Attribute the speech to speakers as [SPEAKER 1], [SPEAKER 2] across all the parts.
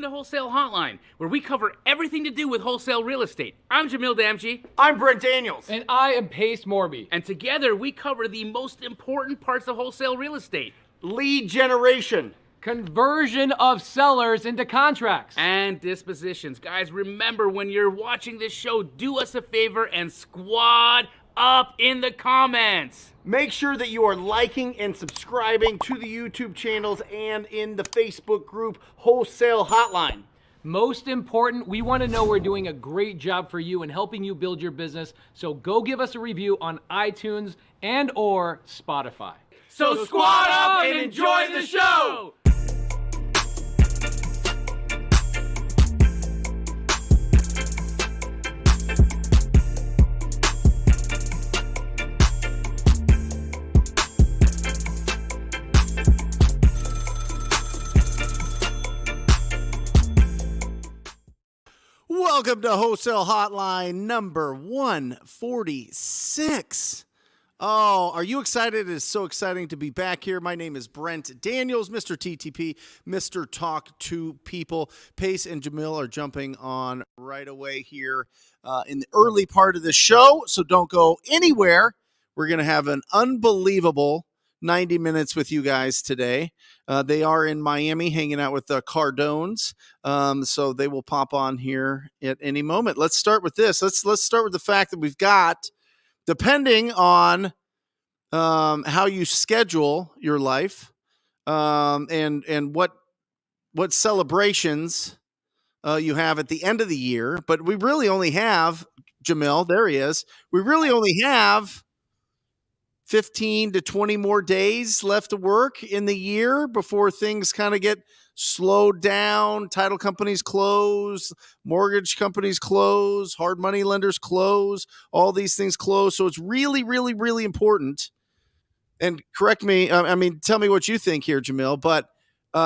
[SPEAKER 1] to Wholesale Hotline, where we cover everything to do with wholesale real estate. I'm Jamil Damji.
[SPEAKER 2] I'm Brent Daniels.
[SPEAKER 3] And I am Pace Morby.
[SPEAKER 1] And together we cover the most important parts of wholesale real estate.
[SPEAKER 2] Lead generation.
[SPEAKER 3] Conversion of sellers into contracts.
[SPEAKER 1] And dispositions. Guys, remember, when you're watching this show, do us a favor and squad up in the comments.
[SPEAKER 2] Make sure that you are liking and subscribing to the YouTube channels and in the Facebook group Wholesale Hotline.
[SPEAKER 3] Most important, we want to know we're doing a great job for you and helping you build your business. So go give us a review on iTunes and or Spotify.
[SPEAKER 1] So squad up and enjoy the show.
[SPEAKER 2] Welcome to Wholesale Hotline number 146. Oh, are you excited? It is so exciting to be back here. My name is Brent Daniels, Mr. TTP, Mr. Talk to People. Pace and Jamil are jumping on right away here in the early part of the show, so don't go anywhere. We're going to have an unbelievable 90 minutes with you guys today. They are in Miami hanging out with the Cardones, so they will pop on here at any moment. Let's start with this. Let's start with the fact that we've got, depending on how you schedule your life and what celebrations you have at the end of the year, but we really only have, Jamil, there he is, we really only have 15 to 20 more days left to work in the year before things kind of get slowed down. Title companies close, mortgage companies close, hard money lenders close, all these things close. So it's really, really, really important. And correct me, tell me what you think here, Jamil, but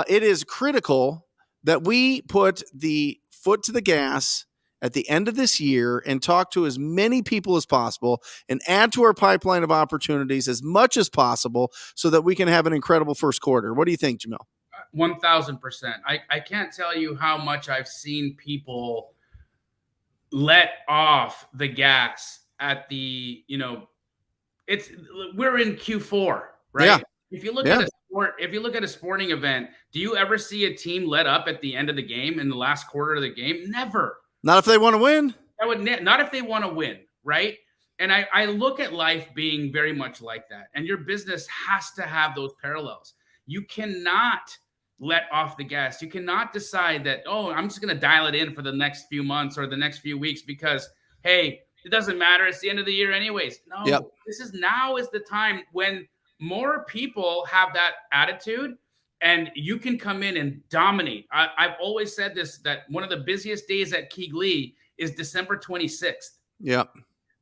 [SPEAKER 2] it is critical that we put the foot to the gas at the end of this year and talk to as many people as possible and add to our pipeline of opportunities as much as possible so that we can have an incredible first quarter. What do you think, Jamil?
[SPEAKER 1] 1,000%. I can't tell you how much I've seen people let off the gas at the, we're in Q4, right?
[SPEAKER 2] Yeah.
[SPEAKER 1] If you look at a sporting event, do you ever see a team let up at the end of the game in the last quarter of the game? Never.
[SPEAKER 2] Not if they want to win.
[SPEAKER 1] Not if they want to win, right? And I look at life being very much like that. And your business has to have those parallels. You cannot let off the gas. You cannot decide that, I'm just going to dial it in for the next few months or the next few weeks because, hey, it doesn't matter. It's the end of the year anyways. No,
[SPEAKER 2] Yep.
[SPEAKER 1] Now is the time when more people have that attitude. And you can come in and dominate. I've always said this, that one of the busiest days at Keighley is December 26th.
[SPEAKER 2] Yeah.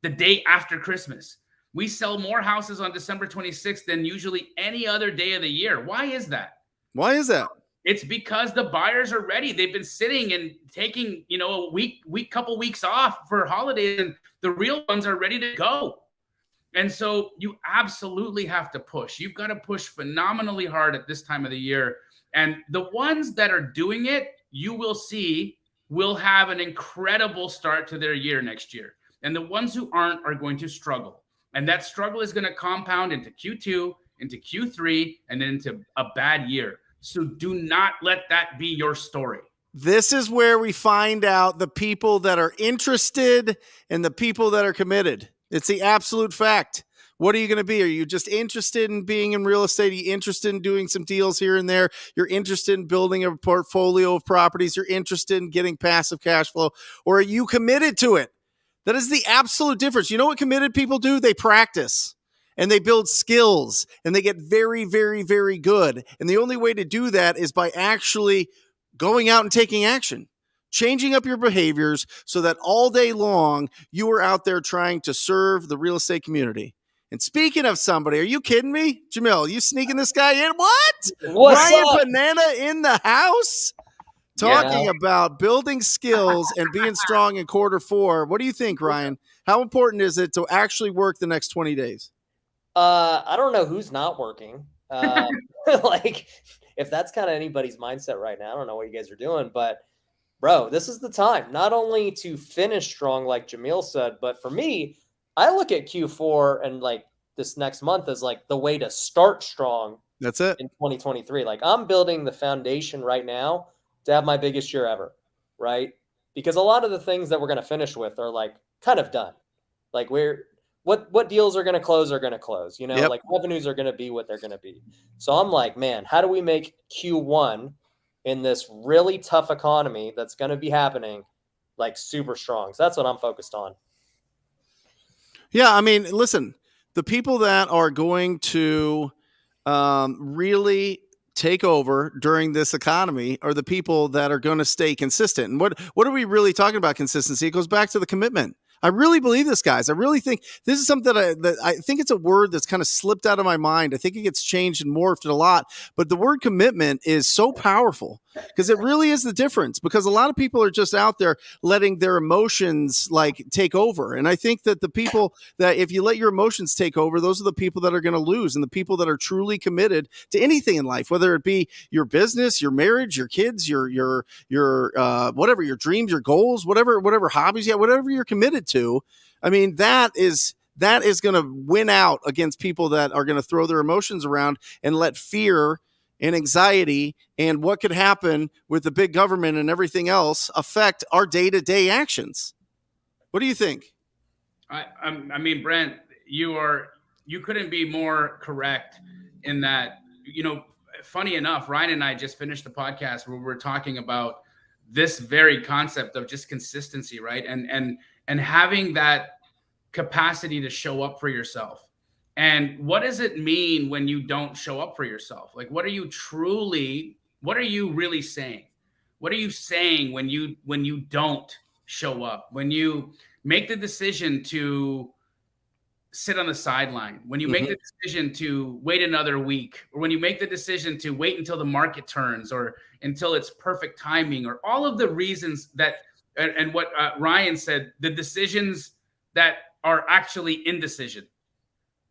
[SPEAKER 1] The day after Christmas. We sell more houses on December 26th than usually any other day of the year. Why is that?
[SPEAKER 2] Why is that?
[SPEAKER 1] It's because the buyers are ready. They've been sitting and taking, a couple weeks off for holidays, and the real ones are ready to go. And so you absolutely have to push. You've got to push phenomenally hard at this time of the year. And the ones that are doing it, you will see, will have an incredible start to their year next year. And the ones who aren't are going to struggle. And that struggle is going to compound into Q2, into Q3, and then into a bad year. So do not let that be your story.
[SPEAKER 2] This is where we find out the people that are interested and the people that are committed. It's the absolute fact. What are you going to be? Are you just interested in being in real estate? Are you interested in doing some deals here and there? You're interested in building a portfolio of properties. You're interested in getting passive cash flow. Or are you committed to it? That is the absolute difference. You know what committed people do? They practice and they build skills and they get very, very, very good. And the only way to do that is by actually going out and taking action. Changing up your behaviors so that all day long you are out there trying to serve the real estate community. And speaking of somebody, are you kidding me? Jamil, you sneaking this guy in? What? Ryan Pineda in the house? Talking about building skills and being strong in quarter four. What do you think, Ryan? How important is it to actually work the next 20 days?
[SPEAKER 4] I don't know who's not working. if that's kind of anybody's mindset right now, I don't know what you guys are doing, but bro, this is the time not only to finish strong, like Jamil said, but for me, I look at Q4 and like this next month as like the way to start strong.
[SPEAKER 2] That's it.
[SPEAKER 4] In 2023. Like I'm building the foundation right now to have my biggest year ever, right? Because a lot of the things that we're going to finish with are like kind of done. Like what deals are going to close, you know,
[SPEAKER 2] Yep.
[SPEAKER 4] like revenues are going to be what they're going to be. So I'm like, man, how do we make Q1 in this really tough economy that's going to be happening like super strong? So that's what I'm focused on.
[SPEAKER 2] Yeah. I mean, listen, the people that are going to really take over during this economy are the people that are going to stay consistent. And what are we really talking about consistency? It goes back to the commitment. I really believe this, guys. I really think this is something that I think it's a word that's kind of slipped out of my mind. I think it gets changed and morphed a lot, but the word commitment is so powerful because it really is the difference, because a lot of people are just out there letting their emotions like take over. And I think that the people that if you let your emotions take over, those are the people that are going to lose, and the people that are truly committed to anything in life, whether it be your business, your marriage, your kids, your whatever, your dreams, your goals, whatever hobbies you have, whatever you're committed to. I mean, that is going to win out against people that are going to throw their emotions around and let fear and anxiety and what could happen with the big government and everything else affect our day-to-day actions. What do you think?
[SPEAKER 1] I mean, Brent, you couldn't be more correct in that. You know, funny enough, Ryan and I just finished the podcast where we're talking about this very concept of just consistency, right? And having that capacity to show up for yourself. And what does it mean when you don't show up for yourself? Like, what are you really saying? What are you saying when you don't show up? When you make the decision to sit on the sideline, when you make the decision to wait another week, or when you make the decision to wait until the market turns or until it's perfect timing, or all of the reasons that, and what Ryan said, the decisions that are actually indecision,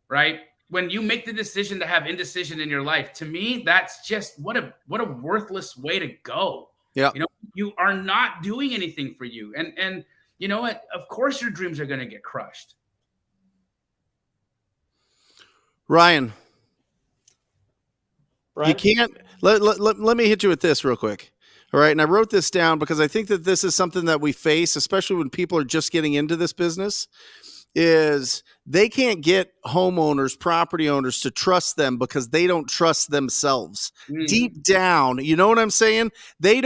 [SPEAKER 1] right? When you make the decision to have indecision in your life, to me, that's just what a worthless way to go.
[SPEAKER 2] Yeah.
[SPEAKER 1] You know, you are not doing anything for you. And you know what? Of course your dreams are going to get crushed.
[SPEAKER 2] Ryan, you can't let me hit you with this real quick. All right. And I wrote this down because I think that this is something that we face, especially when people are just getting into this business, is they can't get homeowners, property owners to trust them because they don't trust themselves deep down. You know what I'm saying? They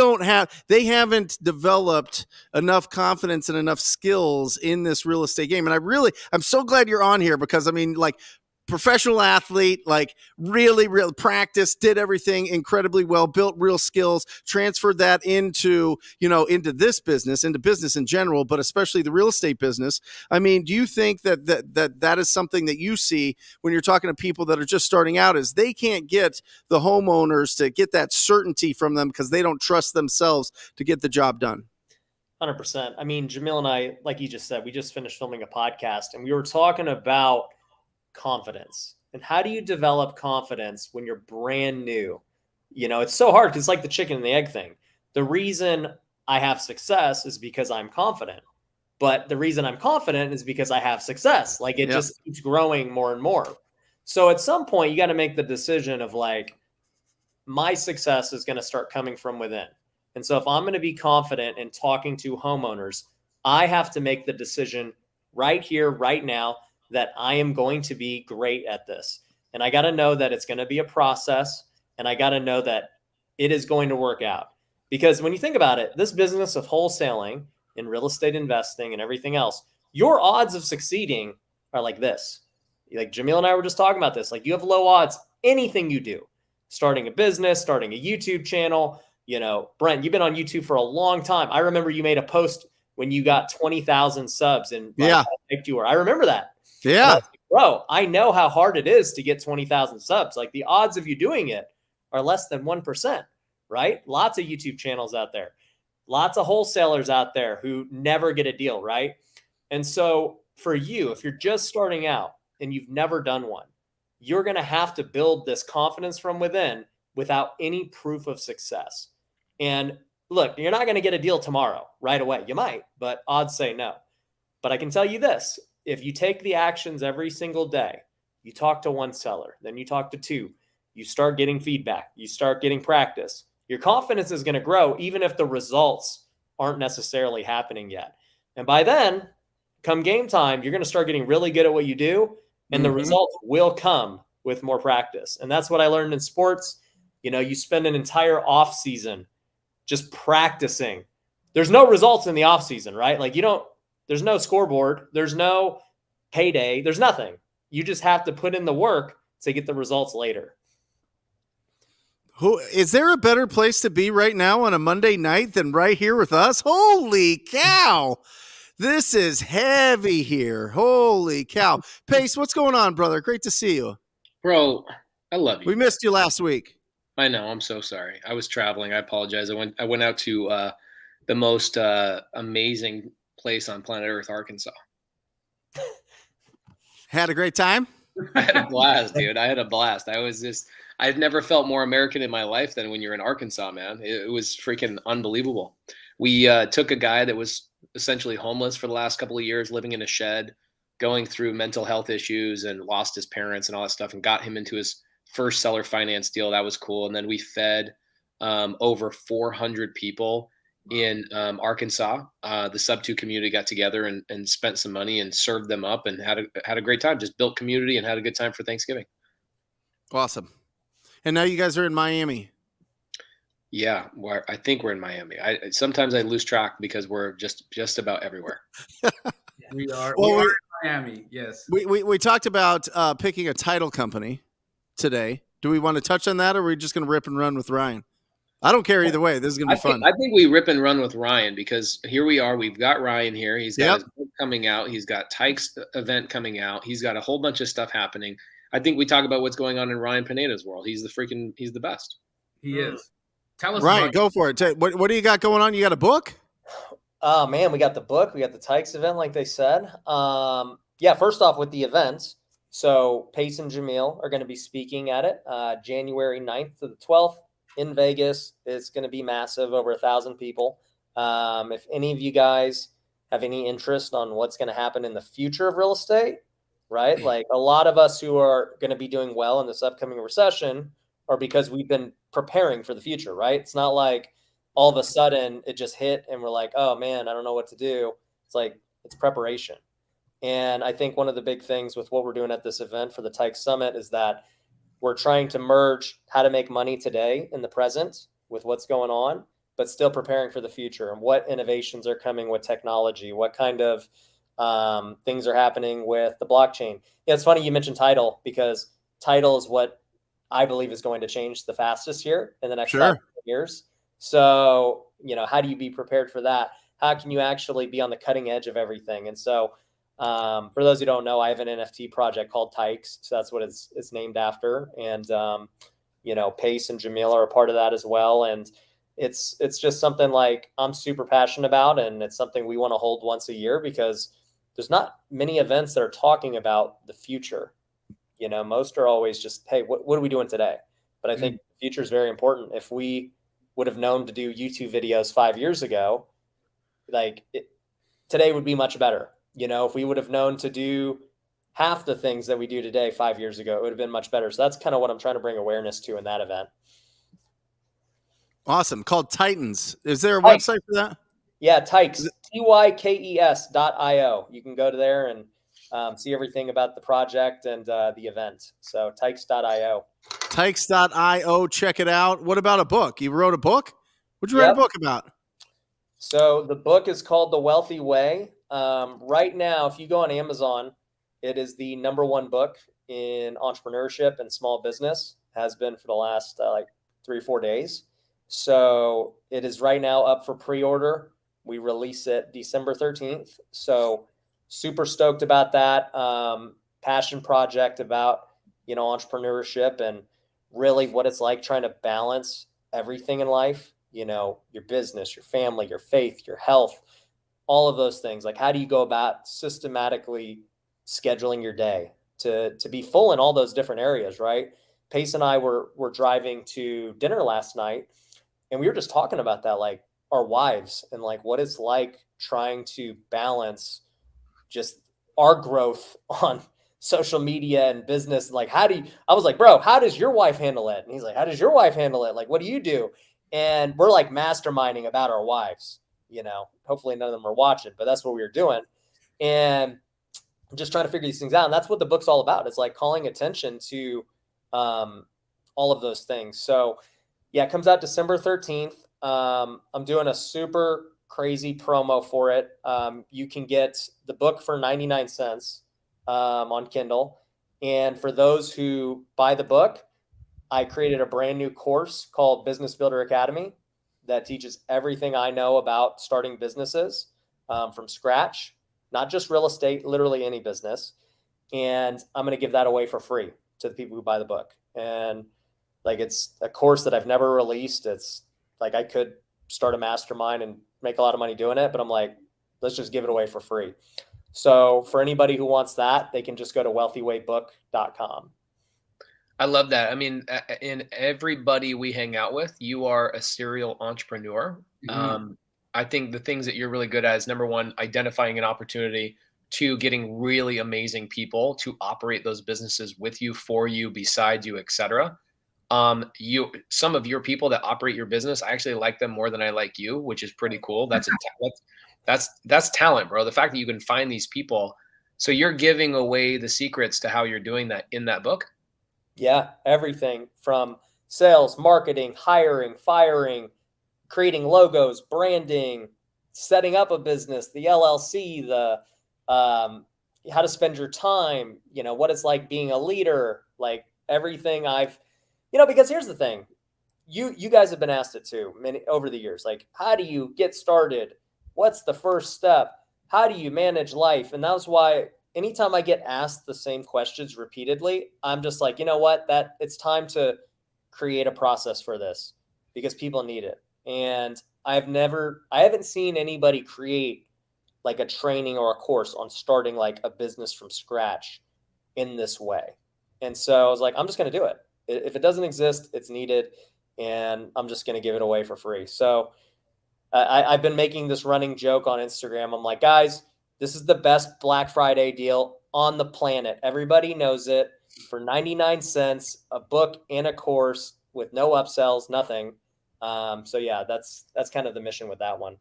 [SPEAKER 2] haven't developed enough confidence and enough skills in this real estate game. And I'm so glad you're on here because I mean, like, professional athlete, like really practice, did everything incredibly well, built real skills, transferred that into this business, into business in general, but especially the real estate business. I mean, do you think that is something that you see when you're talking to people that are just starting out, is they can't get the homeowners to get that certainty from them because they don't trust themselves to get the job done?
[SPEAKER 4] 100%. I mean, Jamil and I, like you just said, we just finished filming a podcast and we were talking about confidence and how do you develop confidence when you're brand new. You know, it's so hard because it's like the chicken and the egg thing. The reason I have success is because I'm confident, but the reason I'm confident is because I have success. Like it just keeps growing more and more. So at some point you got to make the decision of like, my success is going to start coming from within. And so if I'm going to be confident in talking to homeowners, I have to make the decision right here, right now, that I am going to be great at this. And I got to know that it's going to be a process, and I got to know that it is going to work out. Because when you think about it, this business of wholesaling and real estate investing and everything else, your odds of succeeding are like this. Like Jamil and I were just talking about this. Like you have low odds, anything you do, starting a business, starting a YouTube channel. You know, Brent, you've been on YouTube for a long time. I remember you made a post when you got 20,000 subs and how big you were. I remember that.
[SPEAKER 2] Yeah.
[SPEAKER 4] Like, bro, I know how hard it is to get 20,000 subs. Like the odds of you doing it are less than 1%, right? Lots of YouTube channels out there, lots of wholesalers out there who never get a deal, right? And so for you, if you're just starting out and you've never done one, you're going to have to build this confidence from within without any proof of success. And look, you're not going to get a deal tomorrow right away. You might, but odds say no. But I can tell you this, if you take the actions every single day, you talk to one seller, then you talk to two, you start getting feedback, you start getting practice, your confidence is going to grow even if the results aren't necessarily happening yet. And by then, come game time, you're going to start getting really good at what you do, and the results will come with more practice. And that's what I learned in sports. You know, you spend an entire off season just practicing. There's no results in the off season, right? Like there's no scoreboard, there's no payday, there's nothing. You just have to put in the work to get the results later.
[SPEAKER 2] Is there a better place to be right now on a Monday night than right here with us? Holy cow. This is heavy here. Holy cow. Pace, what's going on, brother? Great to see you.
[SPEAKER 5] Bro, I love you.
[SPEAKER 2] We missed you last week.
[SPEAKER 5] I know. I'm so sorry. I was traveling. I apologize. I went out to the most amazing place on planet Earth, Arkansas.
[SPEAKER 2] Had a great time?
[SPEAKER 5] I had a blast, dude. I had a blast. I've never felt more American in my life than when you're in Arkansas, man. It was freaking unbelievable. We took a guy that was essentially homeless for the last couple of years, living in a shed, going through mental health issues and lost his parents and all that stuff, and got him into his first seller finance deal. That was cool. And then we fed over 400 people in Arkansas. The sub-2 community got together and spent some money and served them up and had a great time. Just built community and had a good time for Thanksgiving.
[SPEAKER 2] Awesome. And now you guys are in Miami.
[SPEAKER 5] Yeah, I think we're in Miami. Sometimes I lose track because we're just about everywhere.
[SPEAKER 1] We are
[SPEAKER 2] Well,
[SPEAKER 1] in Miami. Yes.
[SPEAKER 2] We talked about picking a title company today. Do we want to touch on that, or are we just going to rip and run with Ryan? I don't care either way. This is going to be fun.
[SPEAKER 5] I think we rip and run with Ryan because here we are. We've got Ryan here. He's got his book coming out. He's got Tyke's event coming out. He's got a whole bunch of stuff happening. I think we talk about what's going on in Ryan Pineda's world. He's the best.
[SPEAKER 1] He is. Tell us,
[SPEAKER 2] Ryan, go for it. What do you got going on? You got a book?
[SPEAKER 4] Oh man, we got the book. We got the Tykes event, like they said. Yeah, first off with the events. So Pace and Jamil are going to be speaking at it January 9th to the 12th in Vegas. It's going to be massive, over 1,000 people. If any of you guys have any interest on what's going to happen in the future of real estate, right? Like a lot of us who are going to be doing well in this upcoming recession are because we've been preparing for the future, right? It's not like all of a sudden it just hit and we're like, oh man, I don't know what to do. It's like, it's preparation. And I think one of the big things with what we're doing at this event for the Tyke Summit is that we're trying to merge how to make money today in the present with what's going on, but still preparing for the future and what innovations are coming with technology, what kind of things are happening with the blockchain. Yeah, it's funny you mentioned title, because title is what I believe is going to change the fastest here in the next 5 years. So, you know, how do you be prepared for that? How can you actually be on the cutting edge of everything? And so for those who don't know, I have an NFT project called Tykes. So that's what it's named after. And, you know, Pace and Jamil are a part of that as well. And it's just something like I'm super passionate about. And it's something we want to hold once a year because there's not many events that are talking about the future. You know, most are always just, hey, what are we doing today? But I think the future is very important. If we would have known to do YouTube videos 5 years ago, today would be much better. You know, if we would have known to do half the things that we do today 5 years ago, it would have been much better. So that's kind of what I'm trying to bring awareness to in that event.
[SPEAKER 2] Awesome. Called Titans. Is there a website for that?
[SPEAKER 4] Yeah, Tykes, TYKES.io. You can go to there and see everything about the project and the event. So Tykes.io.
[SPEAKER 2] Tykes.io. Check it out. What about a book? You wrote a book? What'd you write a book about?
[SPEAKER 4] So the book is called The Wealthy Way. Right now, if you go on Amazon, it is the #1 book in entrepreneurship and small business, has been for the last 3 or 4 days. So it is right now up for pre-order. We release it December 13th. So super stoked about that. Passion project about, you know, entrepreneurship and really what it's like trying to balance everything in life, you know, your business, your family, your faith, your health, all of those things. Like, how do you go about systematically scheduling your day to be full in all those different areas, right? Pace and I were driving to dinner last night, and we were just talking about that, like our wives and like what it's like trying to balance just our growth on social media and business. Like, I was like, bro, how does your wife handle it? And he's like, how does your wife handle it? Like, what do you do? And we're like masterminding about our wives, hopefully none of them are watching, but that's what we were doing. And just trying to figure these things out. And that's what the book's all about. It's like calling attention to all of those things. So yeah, it comes out December 13th. I'm doing a super crazy promo for it. You can get the book for 99 cents on Kindle. And for those who buy the book, I created a brand new course called Business Builder Academy that teaches everything I know about starting businesses from scratch, not just real estate, literally any business. And I'm going to give that away for free to the people who buy the book. And like, it's a course that I've never released. It's like, I could start a mastermind and make a lot of money doing it, but I'm like, let's just give it away for free. So for anybody who wants that, they can just go to wealthywaybook.com.
[SPEAKER 5] I love that. I mean, in everybody we hang out with, you are a serial entrepreneur. I think the things that you're really good at is, number one, identifying an opportunity, two, getting really amazing people to operate those businesses with you, for you, beside you, etc. Some of your people that operate your business, I actually like them more than I like you, which is pretty cool. That's talent, bro. The fact that you can find these people. So you're giving away the secrets to how you're doing that in that book?
[SPEAKER 4] Yeah, everything from sales, marketing, hiring, firing, creating logos, branding, setting up a business, the LLC, the how to spend your time, what it's like being a leader, like everything because here's the thing, you guys have been asked it too over the years, like, how do you get started? What's the first step? How do you manage life? And that's why anytime I get asked the same questions repeatedly, I'm just like, you know what, that it's time to create a process for this because people need it. And I haven't seen anybody create like a training or a course on starting like a business from scratch in this way. And so I was like, I'm just going to do it. If it doesn't exist, it's needed. And I'm just going to give it away for free. So I've been making this running joke on Instagram. I'm like, guys, this is the best Black Friday deal on the planet. Everybody knows it. For 99 cents, a book and a course with no upsells, nothing. So yeah, that's kind of the mission with that one.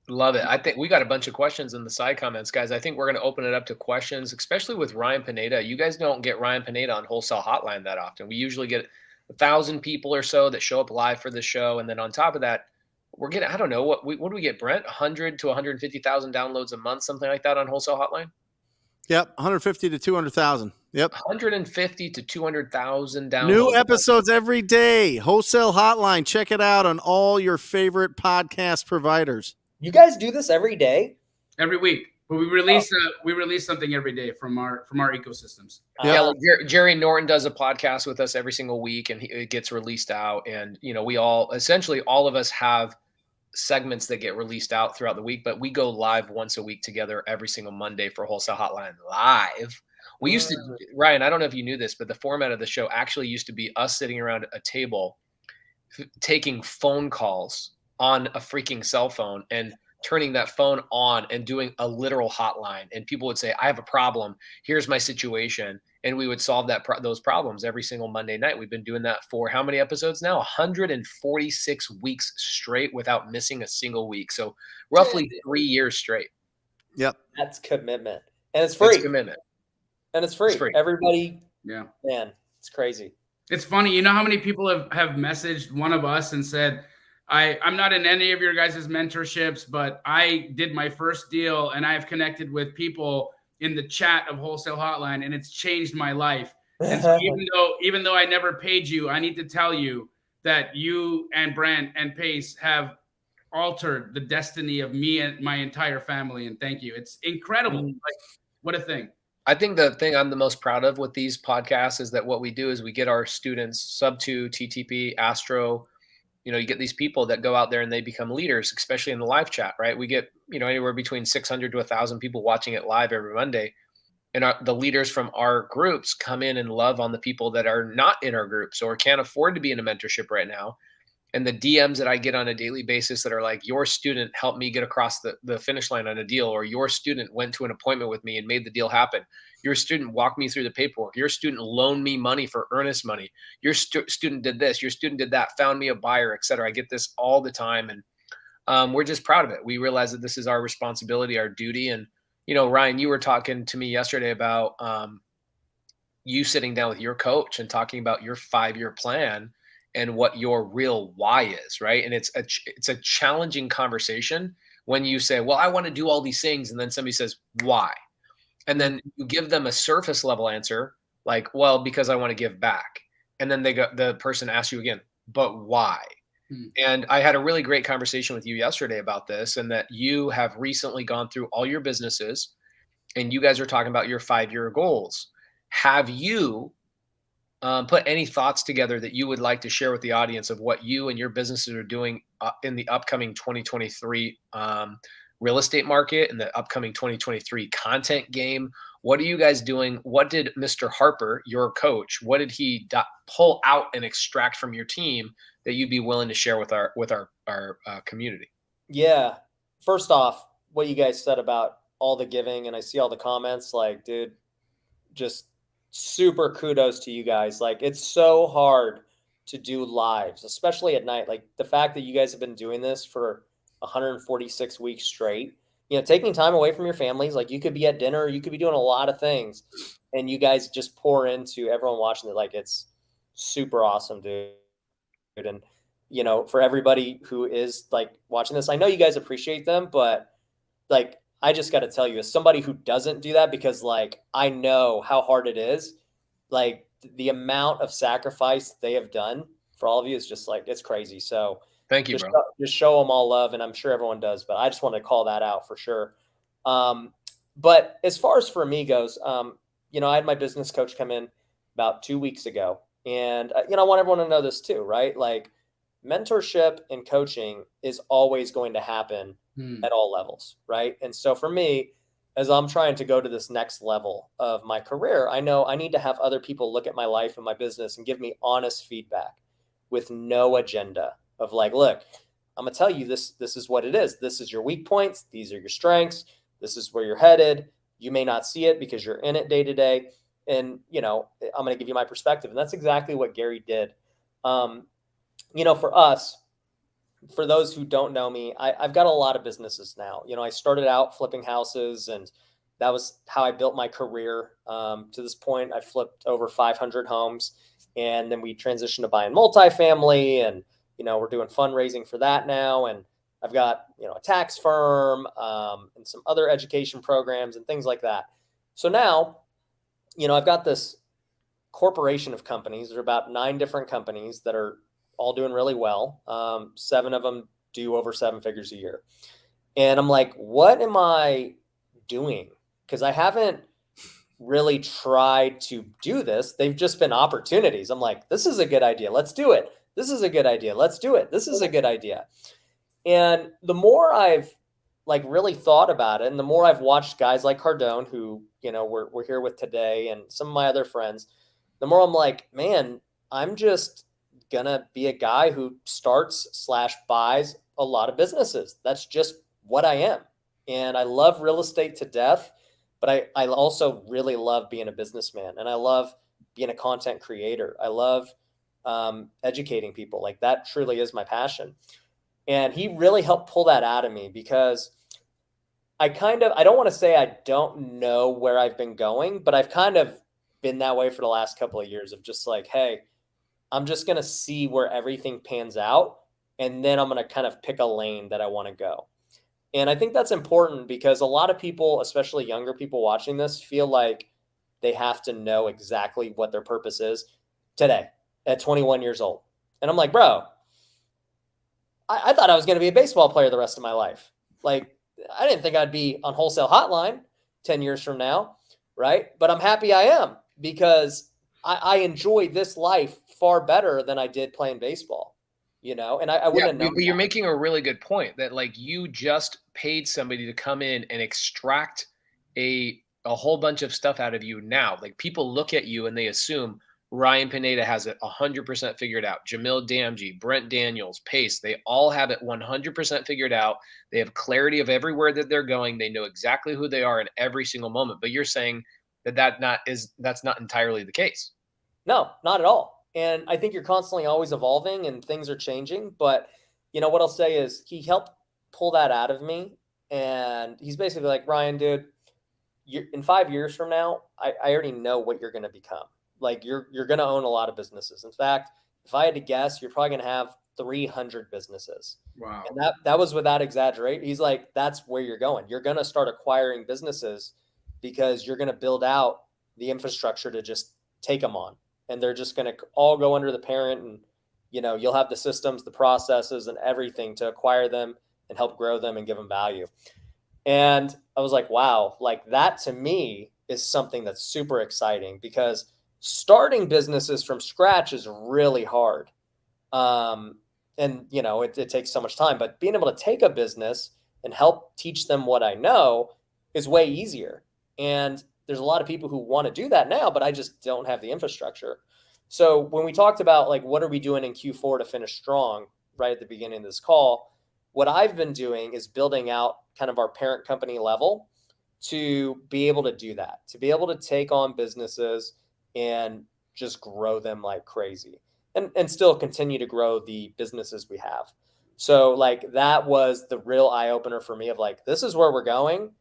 [SPEAKER 5] Love it. I think we got a bunch of questions in the side comments, guys. I think we're going to open it up to questions, especially with Ryan Pineda. You guys don't get Ryan Pineda on Wholesale Hotline that often. We usually get 1,000 people or so that show up live for the show. And then on top of that, we're getting, I don't know, what do we get, Brent? 100 to 150,000 downloads a month, something like that on Wholesale Hotline?
[SPEAKER 2] Yep, 150 to 200,000. Yep.
[SPEAKER 5] 150 to 200,000 downloads.
[SPEAKER 2] New episodes every day. Wholesale Hotline. Check it out on all your favorite podcast providers.
[SPEAKER 4] You guys do this every day?
[SPEAKER 1] Every week. But we release something every day from our ecosystems.
[SPEAKER 5] Yeah, like Jerry Norton does a podcast with us every single week, and it gets released out. And we all of us have segments that get released out throughout the week, but we go live once a week together every single Monday for Wholesale Hotline Live. We used to, Ryan, I don't know if you knew this, but the format of the show actually used to be us sitting around a table taking phone calls on a freaking cell phone and turning that phone on and doing a literal hotline. And people would say, I have a problem. Here's my situation. And we would solve those problems every single Monday night. We've been doing that for how many episodes now? 146 weeks straight without missing a single week. So roughly 3 years straight.
[SPEAKER 2] Yep.
[SPEAKER 4] That's commitment. And it's free.
[SPEAKER 5] It's commitment.
[SPEAKER 4] And it's free. Everybody.
[SPEAKER 1] Yeah.
[SPEAKER 4] Man, it's crazy.
[SPEAKER 1] It's funny. You know how many people have messaged one of us and said, I'm not in any of your guys' mentorships, but I did my first deal and I've connected with people in the chat of Wholesale Hotline and it's changed my life. And so even though I never paid you, I need to tell you that you and Brent and Pace have altered the destiny of me and my entire family. And thank you. It's incredible. Like, what a thing.
[SPEAKER 5] I think the thing I'm the most proud of with these podcasts is that what we do is we get our students, Sub2, TTP, Astro, you get these people that go out there and they become leaders, especially in the live chat, right? We get, anywhere between 600 to 1,000 people watching it live every Monday. and the leaders from our groups come in and love on the people that are not in our groups or can't afford to be in a mentorship right now. And the DMs that I get on a daily basis that are like, your student helped me get across the finish line on a deal, or your student went to an appointment with me and made the deal happen. Your student walked me through the paperwork. Your student loaned me money for earnest money. Your student did this. Your student did that, found me a buyer, et cetera. I get this all the time. And we're just proud of it. We realize that this is our responsibility, our duty. And, Ryan, you were talking to me yesterday about you sitting down with your coach and talking about your 5-year plan and what your real why is, right? And it's a challenging conversation when you say, well, I want to do all these things. And then somebody says, why? And then you give them a surface level answer, like, well, because I want to give back. And then the person asks you again, but why? And I had a really great conversation with you yesterday about this, and that you have recently gone through all your businesses and you guys are talking about your 5-year goals. Have you put any thoughts together that you would like to share with the audience of what you and your businesses are doing in the upcoming 2023 real estate market and the upcoming 2023 content game? What are you guys doing? What did Mr. Harper, your coach, what did he pull out and extract from your team that you'd be willing to share with our community?
[SPEAKER 4] Yeah. First off, what you guys said about all the giving, and I see all the comments, like, dude, just super kudos to you guys. Like, it's so hard to do lives, especially at night. Like, the fact that you guys have been doing this for 146 weeks straight, taking time away from your families. Like, you could be at dinner, you could be doing a lot of things, and you guys just pour into everyone watching it. Like, it's super awesome, dude. And, for everybody who is like watching this, I know you guys appreciate them, but like, I just got to tell you, as somebody who doesn't do that, because like, I know how hard it is, like the amount of sacrifice they have done for all of you is just like, it's crazy. So
[SPEAKER 5] thank you,
[SPEAKER 4] just,
[SPEAKER 5] bro.
[SPEAKER 4] Just show them all love. And I'm sure everyone does, but I just want to call that out for sure. But as far as for me goes, I had my business coach come in about 2 weeks ago, and, I want everyone to know this too, right? Like, mentorship and coaching is always going to happen at all levels, right? And so for me, as I'm trying to go to this next level of my career, I know I need to have other people look at my life and my business and give me honest feedback with no agenda of like, look, I'm gonna tell you this is what it is. This is your weak points. These are your strengths. This is where you're headed. You may not see it because you're in it day to day. And, I'm going to give you my perspective. And that's exactly what Gary did. For us, for those who don't know me, I've got a lot of businesses now. I started out flipping houses, and that was how I built my career. To this point, I flipped over 500 homes, and then we transitioned to buying multifamily, and, we're doing fundraising for that now. And I've got, a tax firm, and some other education programs and things like that. So now, I've got this corporation of companies. There are about 9 different companies that are all doing really well. 7 of them do over 7 figures a year. And I'm like, what am I doing? Because I haven't really tried to do this. They've just been opportunities. I'm like, this is a good idea. Let's do it. This is a good idea. Let's do it. This is a good idea. And the more I've like really thought about it, and the more I've watched guys like Cardone, who, we're here with today, and some of my other friends, the more I'm like, man, I'm just gonna be a guy who starts/buys a lot of businesses. That's just what I am. And I love real estate to death, but I also really love being a businessman, and I love being a content creator. I love educating people. Like, that truly is my passion. And he really helped pull that out of me, because I don't want to say I don't know where I've been going, but I've kind of been that way for the last couple of years of just like, hey, I'm just going to see where everything pans out, and then I'm going to kind of pick a lane that I want to go. And I think that's important, because a lot of people, especially younger people watching this, feel like they have to know exactly what their purpose is today at 21 years old. And I'm like, bro, I thought I was going to be a baseball player the rest of my life. Like, I didn't think I'd be on Wholesale Hotline 10 years from now, right? But I'm happy I am, because I enjoy this life far better than I did playing baseball, and I wouldn't have known.
[SPEAKER 5] But you're making a really good point that, like, you just paid somebody to come in and extract a a whole bunch of stuff out of you now. Like people look at you and they assume Ryan Pineda has it 100% figured out. Jamil Damji, Brent Daniels, Pace, they all have it 100% figured out. They have clarity of everywhere that they're going. They know exactly who they are in every single moment. But you're saying that's not entirely the case.
[SPEAKER 4] No, not at all. And I think you're constantly always evolving and things are changing. But what I'll say is he helped pull that out of me. And he's basically like, Ryan, dude, in 5 years from now, I already know what you're going to become. Like you're going to own a lot of businesses. In fact, if I had to guess, you're probably going to have 300 businesses.
[SPEAKER 1] Wow.
[SPEAKER 4] And that was without exaggerate. He's like, that's where you're going. You're going to start acquiring businesses because you're going to build out the infrastructure to just take them on. And they're just going to all go under the parent. And, you'll have the systems, the processes, and everything to acquire them and help grow them and give them value. And I was like, wow, like that to me is something that's super exciting because starting businesses from scratch is really hard. And, it takes so much time, but being able to take a business and help teach them what I know is way easier. And there's a lot of people who want to do that now, but I just don't have the infrastructure. So when we talked about like, what are we doing in Q4 to finish strong right at the beginning of this call, what I've been doing is building out kind of our parent company level to be able to do that, to be able to take on businesses and just grow them like crazy and still continue to grow the businesses we have. So like that was the real eye opener for me of like, this is where we're going.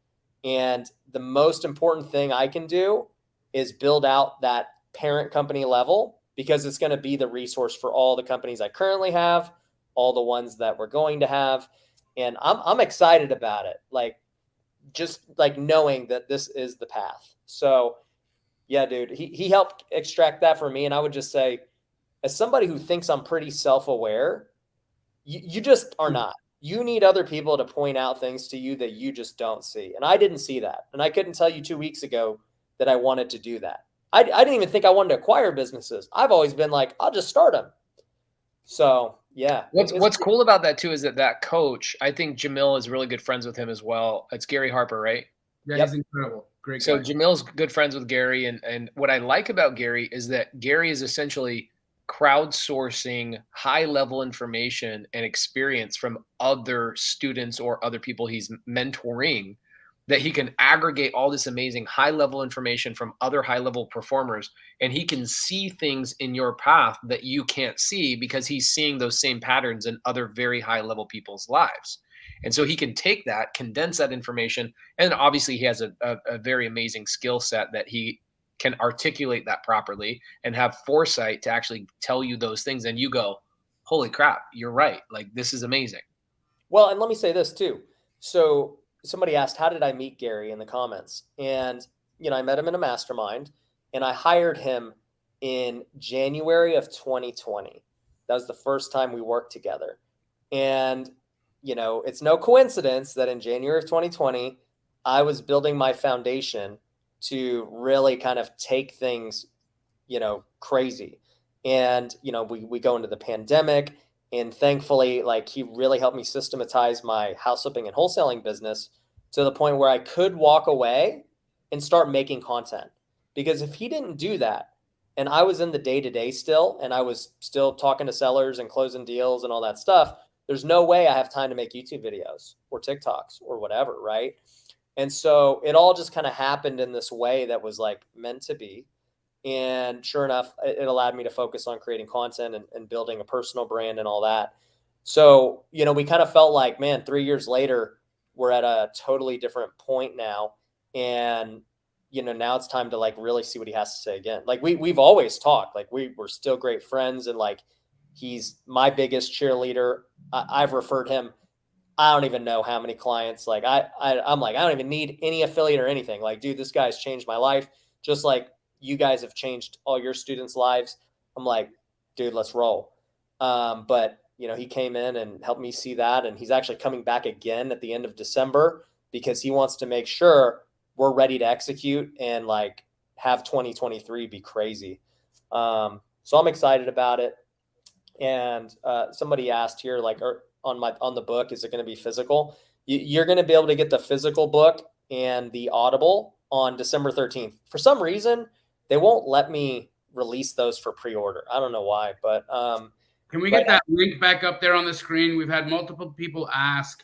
[SPEAKER 4] And the most important thing I can do is build out that parent company level because it's going to be the resource for all the companies I currently have, all the ones that we're going to have. And I'm excited about it. Like, just like knowing that this is the path. So yeah, dude, he helped extract that for me. And I would just say, as somebody who thinks I'm pretty self-aware, you just are not. You need other people to point out things to you that you just don't see. And I didn't see that. And I couldn't tell you 2 weeks ago that I wanted to do that. I didn't even think I wanted to acquire businesses. I've always been like, I'll just start them. So yeah.
[SPEAKER 5] What's cool about that too is that coach, I think Jamil is really good friends with him as well. It's Gary Harper, right?
[SPEAKER 1] Yeah,
[SPEAKER 4] Yep.
[SPEAKER 1] he's incredible. Great
[SPEAKER 5] So
[SPEAKER 1] guy.
[SPEAKER 5] Jamil's good friends with Gary, and what I like about Gary is that Gary is essentially crowdsourcing high level information and experience from other students or other people he's mentoring, that he can aggregate all this amazing high level information from other high level performers, and he can see things in your path that you can't see because he's seeing those same patterns in other very high level people's lives. And so he can take that, condense that information, and obviously he has a very amazing skill set that he can articulate that properly and have foresight to actually tell you those things. And you go, holy crap, you're right. Like, this is amazing.
[SPEAKER 4] Well, and let me say this too. So somebody asked, how did I meet Gary in the comments? And, I met him in a mastermind and I hired him in January of 2020. That was the first time we worked together. And, it's no coincidence that in January of 2020, I was building my foundation to really kind of take things, crazy. And, we go into the pandemic, and thankfully, like, he really helped me systematize my house flipping and wholesaling business to the point where I could walk away and start making content. Because if he didn't do that, and I was in the day-to-day still, and I was still talking to sellers and closing deals and all that stuff, there's no way I have time to make YouTube videos or TikToks or whatever, right? And so it all just kind of happened in this way that was like meant to be. And sure enough, it allowed me to focus on creating content and building a personal brand and all that. So, we kind of felt like, man, 3 years later, we're at a totally different point now. And, now it's time to like really see what he has to say again. Like we've always talked, like we're still great friends. And like, he's my biggest cheerleader. I've referred him. I don't even know how many clients. Like I'm like, I don't even need any affiliate or anything. Like, dude, this guy's changed my life. Just like you guys have changed all your students' lives. I'm like, dude, let's roll. But he came in and helped me see that. And he's actually coming back again at the end of December because he wants to make sure we're ready to execute and like have 2023 be crazy. So I'm excited about it. And somebody asked here, like, on the book, is it going to be physical? You're going to be able to get the physical book and the Audible on December 13th. For some reason, they won't let me release those for pre-order. I don't know why, but
[SPEAKER 1] can we get that link back up there on the screen? We've had multiple people ask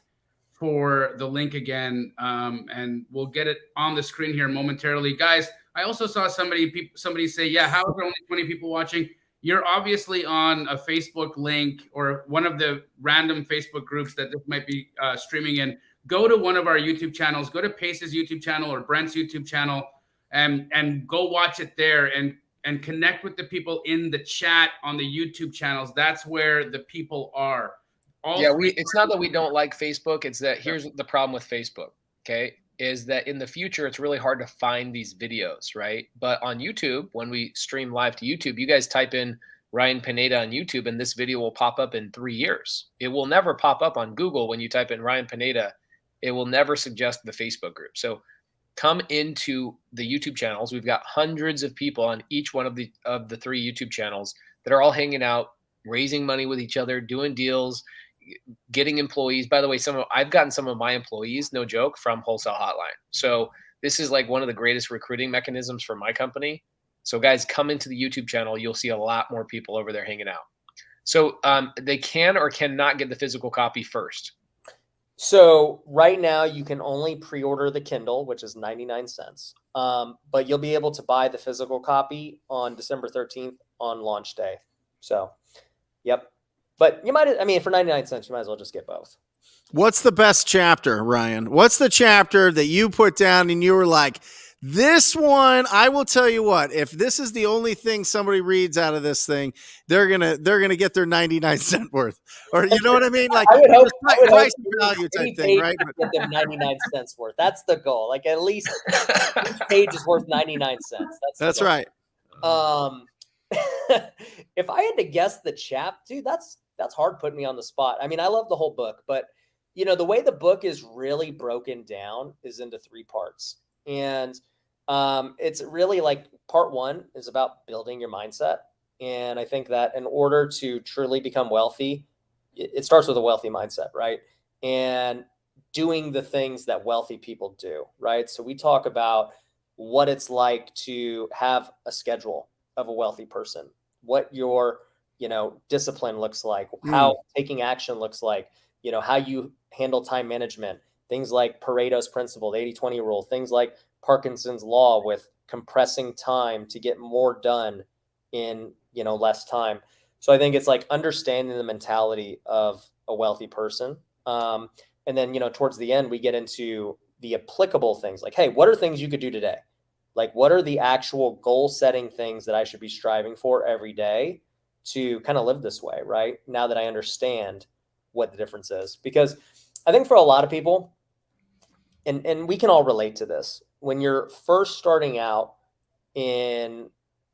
[SPEAKER 1] for the link again, and we'll get it on the screen here momentarily. Guys, I also saw somebody say, yeah, how is there only 20 people watching? You're obviously on a Facebook link or one of the random Facebook groups that this might be streaming in. Go to one of our YouTube channels, go to Pace's YouTube channel or Brent's YouTube channel, and go watch it there and connect with the people in the chat on the YouTube channels. That's where the people are.
[SPEAKER 5] It's not that we don't like Facebook. It's that here's the problem with Facebook, okay, is that in the future, it's really hard to find these videos, right? But on YouTube, when we stream live to YouTube, you guys type in Ryan Pineda on YouTube, and this video will pop up in 3 years. It will never pop up on Google when you type in Ryan Pineda. It will never suggest the Facebook group. So come into the YouTube channels. We've got hundreds of people on each one of the 3 YouTube channels that are all hanging out, raising money with each other, doing deals, getting employees. By the way, I've gotten some of my employees, no joke, from Wholesale Hotline. So this is like one of the greatest recruiting mechanisms for my company. So guys, come into the YouTube channel. You'll see a lot more people over there hanging out. So they can or cannot get the physical copy first.
[SPEAKER 4] So right now you can only pre-order the Kindle, which is 99 cents. But you'll be able to buy the physical copy on December 13th on launch day. So, yep. But for 99 cents, you might as well just get both.
[SPEAKER 2] What's the best chapter, Ryan? What's the chapter that you put down and you were like, this one, I will tell you what, if this is the only thing somebody reads out of this thing, they're gonna get their 99 cent worth. Or you know what I mean? Like
[SPEAKER 4] I would hope,
[SPEAKER 2] price value type thing, right?
[SPEAKER 4] Get them 99 cents worth. That's the goal. Like at least each page is worth 99 cents.
[SPEAKER 2] That's right.
[SPEAKER 4] If I had to guess the dude, that's hard putting me on the spot. I mean, I love the whole book, but the way the book is really broken down is into 3 parts. And it's really like part 1 is about building your mindset. And I think that in order to truly become wealthy, it starts with a wealthy mindset, right? And doing the things that wealthy people do, right? So we talk about what it's like to have a schedule of a wealthy person, what your, discipline looks like, how taking action looks like, how you handle time management, things like Pareto's principle, the 80-20 rule, things like Parkinson's law with compressing time to get more done in, less time. So I think it's like understanding the mentality of a wealthy person. And then, towards the end, we get into the applicable things like, hey, what are things you could do today? Like, what are the actual goal setting things that I should be striving for every day to kind of live this way, right? Now that I understand what the difference is. Because I think for a lot of people, and we can all relate to this, when you're first starting out in,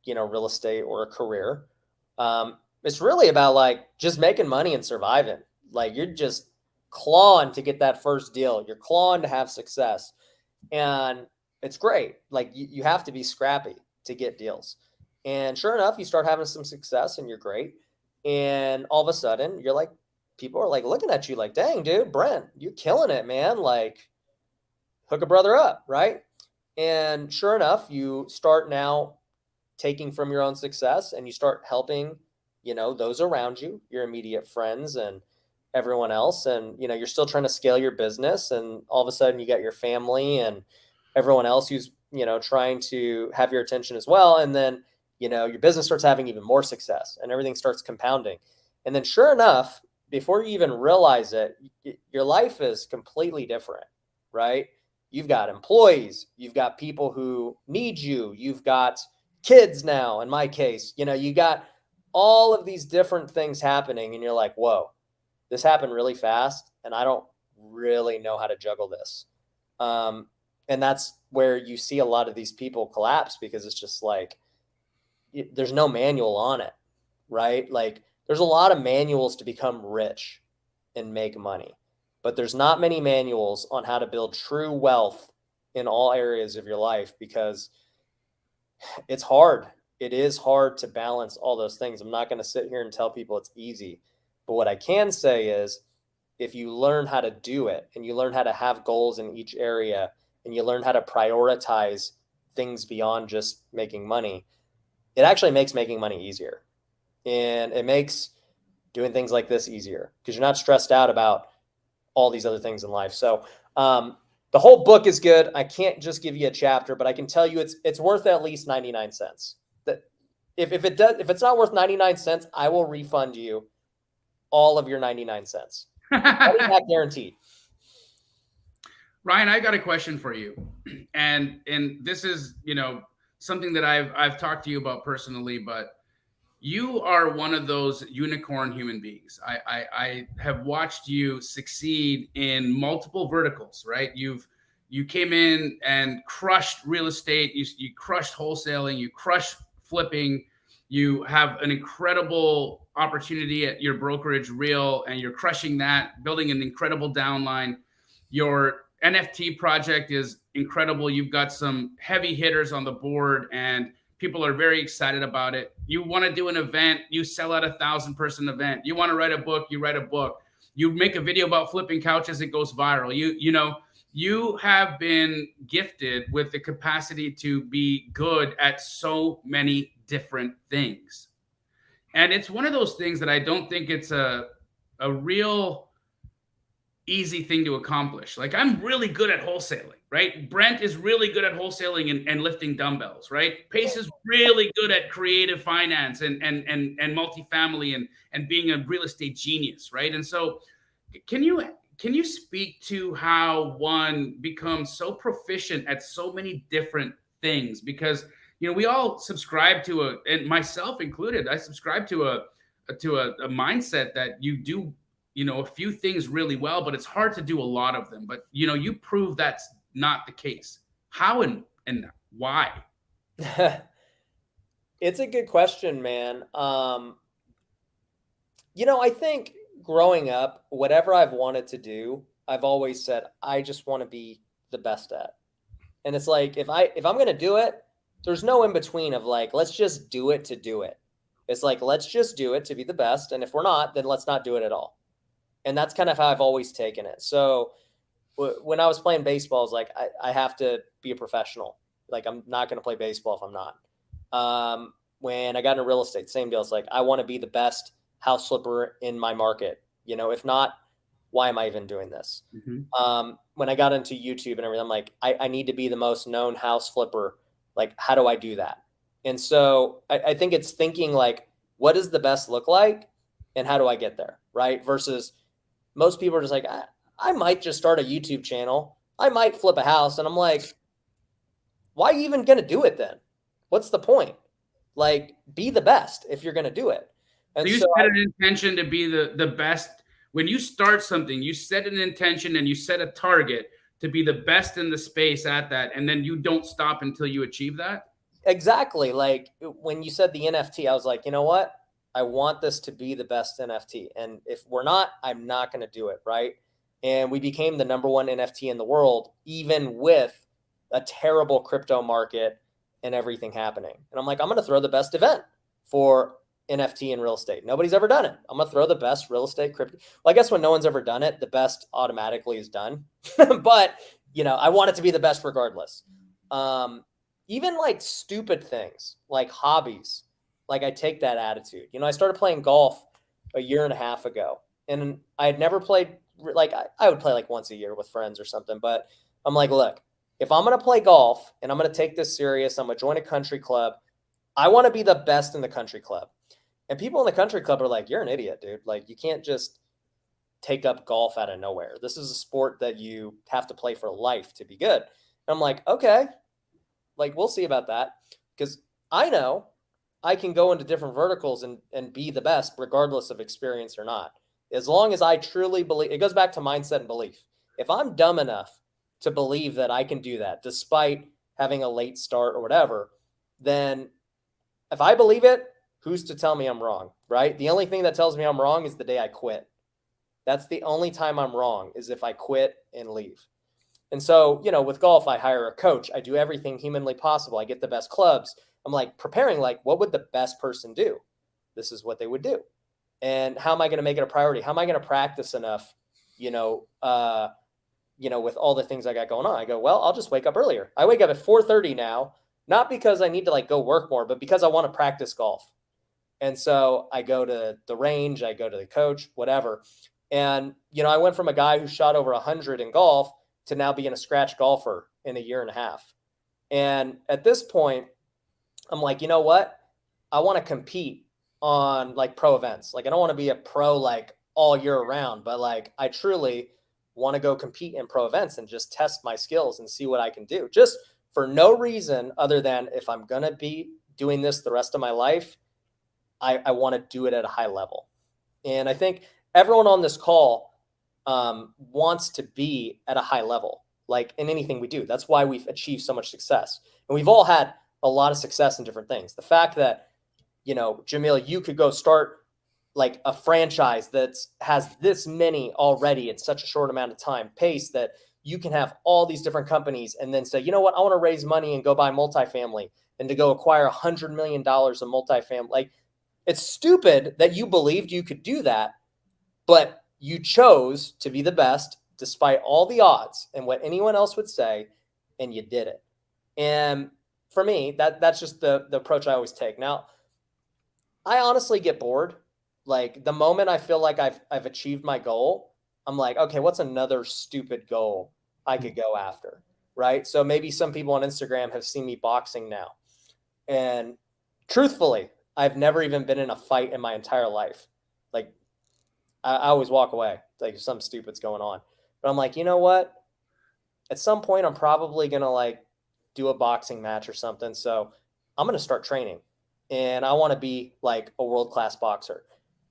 [SPEAKER 4] real estate or a career, it's really about like just making money and surviving. Like you're just clawing to get that first deal. You're clawing to have success. And it's great. Like you have to be scrappy to get deals. And sure enough, you start having some success and you're great. And all of a sudden you're like, people are like looking at you like, dang, dude, Brent, you're killing it, man. Like hook a brother up. Right. And sure enough, you start now taking from your own success and you start helping, those around you, your immediate friends and everyone else. And, you're still trying to scale your business. And all of a sudden you got your family and everyone else who's, trying to have your attention as well. And then, your business starts having even more success and everything starts compounding. And then sure enough, before you even realize it, your life is completely different, right? You've got employees, you've got people who need you, you've got kids now, in my case, you got all of these different things happening and you're like, whoa, this happened really fast and I don't really know how to juggle this. And that's where you see a lot of these people collapse because it's just like, there's no manual on it, right? Like there's a lot of manuals to become rich and make money, but there's not many manuals on how to build true wealth in all areas of your life because it's hard. It is hard to balance all those things. I'm not going to sit here and tell people it's easy, but what I can say is if you learn how to do it and you learn how to have goals in each area and you learn how to prioritize things beyond just making money, it actually makes making money easier. And it makes doing things like this easier because you're not stressed out about all these other things in life. So the whole book is good. I can't just give you a chapter, but I can tell you it's worth at least 99 cents. That if it's not worth 99 cents, I will refund you all of your 99 cents. Money back guaranteed.
[SPEAKER 1] Ryan, I got a question for you. And this is, something that I've talked to you about personally, but you are one of those unicorn human beings. I have watched you succeed in multiple verticals, right? You came in and crushed real estate. You crushed wholesaling. You crushed flipping. You have an incredible opportunity at your brokerage Real, and you're crushing that, building an incredible downline. Your NFT project is incredible. You've got some heavy hitters on the board, and people are very excited about it. You want to do an event, you sell out a 1,000-person event. You want to write a book, you write a book. You make a video about flipping couches, it goes viral. You have been gifted with the capacity to be good at so many different things. And it's one of those things that I don't think it's a real easy thing to accomplish. Like, I'm really good at wholesaling, right? Brent is really good at wholesaling and lifting dumbbells, right? Pace is really good at creative finance and multifamily and being a real estate genius, right? And so can you speak to how one becomes so proficient at so many different things? Because we all subscribe to and myself included, I subscribe to a mindset that you do a few things really well, but it's hard to do a lot of them. But you prove that's not the case. How and why?
[SPEAKER 4] It's a good question, man. I think growing up, whatever I've wanted to do, I've always said I just want to be the best at. And it's like if I'm going to do it, there's no in between of like, let's just do it to do it. It's like, let's just do it to be the best, and if we're not, then let's not do it at all. And that's kind of how I've always taken it. So when I was playing baseball, I was like, I have to be a professional. Like, I'm not going to play baseball if I'm not. When I got into real estate, same deal. It's like, I want to be the best house flipper in my market. If not, why am I even doing this? Mm-hmm. When I got into YouTube and everything, I'm like, I need to be the most known house flipper. Like, how do I do that? And so I think it's thinking like, what does the best look like? And how do I get there? Right. Versus most people are just like, I might just start a YouTube channel. I might flip a house. And I'm like, why are you even going to do it then? What's the point? Like, be the best if you're going to do it. And
[SPEAKER 1] so you set an intention to be the best. When you start something, you set an intention and you set a target to be the best in the space at that. And then you don't stop until you achieve that.
[SPEAKER 4] Exactly. Like when you said the NFT, I was like, you know what? I want this to be the best NFT. And if we're not, I'm not going to do it. Right. And we became the #1 NFT in the world, even with a terrible crypto market and everything happening. And I'm like, I'm going to throw the best event for NFT and real estate. Nobody's ever done it. I'm going to throw the best real estate crypto. Well, I guess when no one's ever done it, the best automatically is done. But, I want it to be the best regardless. Even like stupid things, like hobbies, like I take that attitude. I started playing golf a year and a half ago, and I had never played, like I would play like once a year with friends or something. But I'm like, look, if I'm going to play golf and I'm going to take this serious, I'm going to join a country club. I want to be the best in the country club. And people in the country club are like, you're an idiot, dude. Like, you can't just take up golf out of nowhere. This is a sport that you have to play for life to be good. And I'm like, okay. Like, we'll see about that, because I know I can go into different verticals and be the best regardless of experience or not. As long as I truly believe, it goes back to mindset and belief. If I'm dumb enough to believe that I can do that despite having a late start or whatever, then if I believe it, who's to tell me I'm wrong, right? The only thing that tells me I'm wrong is the day I quit. That's the only time I'm wrong, is if I quit and leave. And so, with golf, I hire a coach. I do everything humanly possible. I get the best clubs. I'm like preparing, like, what would the best person do? This is what they would do. And how am I going to make it a priority? How am I going to practice enough, with all the things I got going on, I go, well, I'll just wake up earlier. I wake up at 4:30 now, not because I need to like go work more, but because I want to practice golf. And so I go to the range, I go to the coach, whatever. And, I went from a guy who shot over 100 in golf to now being a scratch golfer in a year and a half. And at this point, I'm like, you know what? I want to compete on like pro events. Like, I don't want to be a pro like all year round, but like I truly want to go compete in pro events and just test my skills and see what I can do. Just for no reason other than if I'm going to be doing this the rest of my life, I want to do it at a high level. And I think everyone on this call wants to be at a high level, like in anything we do. That's why we've achieved so much success. And we've all had a lot of success in different things. The fact that, Jamil, you could go start like a franchise that has this many already in such a short amount of time, pace that you can have all these different companies and then say, you know what, I want to raise money and go buy multifamily and to go acquire $100 million of multifamily. Like, it's stupid that you believed you could do that, but you chose to be the best despite all the odds and what anyone else would say, and you did it. And for me, that's just the approach I always take. Now, I honestly get bored. Like the moment I feel like I've achieved my goal, I'm like, okay, what's another stupid goal I could go after, right? So maybe some people on Instagram have seen me boxing now. And truthfully, I've never even been in a fight in my entire life. Like I always walk away, like if something stupid's going on. But I'm like, you know what? At some point, I'm probably going to like do a boxing match or something. So I'm going to start training and I want to be like a world-class boxer.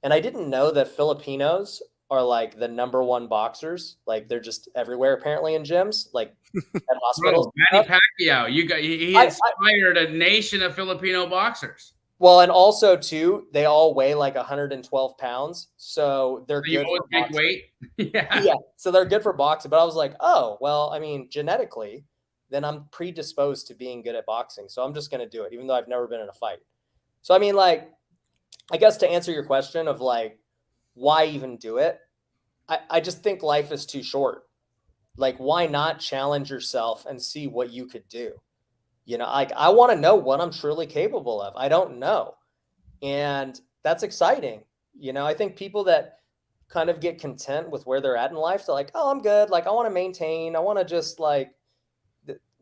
[SPEAKER 4] And I didn't know that Filipinos are like the number one boxers. Like they're just everywhere apparently in gyms, like at hospitals.
[SPEAKER 1] Bro, Manny Pacquiao, he inspired a nation of Filipino boxers.
[SPEAKER 4] Well, and also too, they all weigh like 112 pounds. So they're good for
[SPEAKER 1] boxing. Weight.
[SPEAKER 4] Yeah. So they're good for boxing. But I was like, oh, well, I mean, genetically, then I'm predisposed to being good at boxing. So I'm just going to do it, even though I've never been in a fight. So, I mean, like, I guess to answer your question of like, why even do it? I just think life is too short. Like, why not challenge yourself and see what you could do? Like I want to know what I'm truly capable of. I don't know. And that's exciting. I think people that kind of get content with where they're at in life, they're like, oh, I'm good. Like, I want to maintain. I want to just like,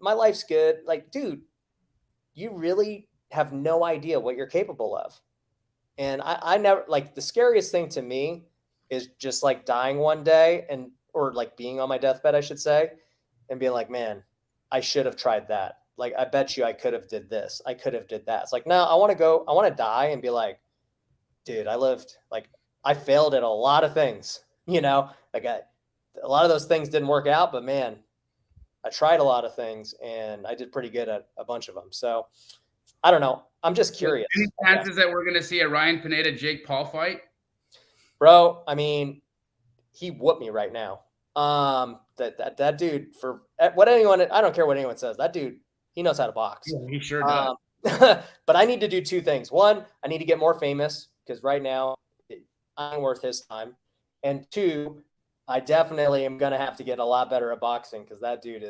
[SPEAKER 4] my life's good. Like, dude, you really have no idea what you're capable of. And I never, like, the scariest thing to me is just like dying one day or like being on my deathbed, I should say, and being like, man, I should have tried that. Like, I bet you I could have did this. I could have did that. It's like, no, I want to die and be like, dude, I failed at a lot of things, like a lot of those things didn't work out, but man, I tried a lot of things and I did pretty good at a bunch of them. So I don't know. I'm just curious.
[SPEAKER 1] Any chances that we're going to see a Ryan Pineda, Jake Paul fight?
[SPEAKER 4] Bro, I mean, he whooped me right now. That dude, for what anyone, I don't care what anyone says, that dude, he knows how to box.
[SPEAKER 1] Yeah, he sure does.
[SPEAKER 4] But I need to do two things. One, I need to get more famous because right now I'm worth his time. And two, I definitely am going to have to get a lot better at boxing because that dude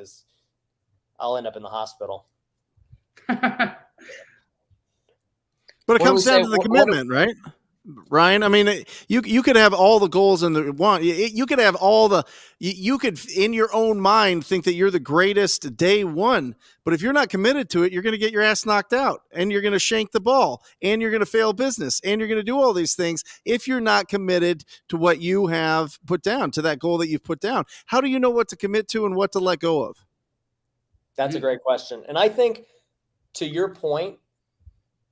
[SPEAKER 4] I'll end up in the hospital.
[SPEAKER 2] But it comes down to the commitment, right? Ryan, I mean, you could have all the goals in the one. You could have all the. You could, in your own mind, think that you're the greatest day one. But if you're not committed to it, you're going to get your ass knocked out, and you're going to shank the ball, and you're going to fail business, and you're going to do all these things if you're not committed to what you have put down, to that goal that you've put down. How do you know what to commit to and what to let go of?
[SPEAKER 4] That's a great question, and I think to your point,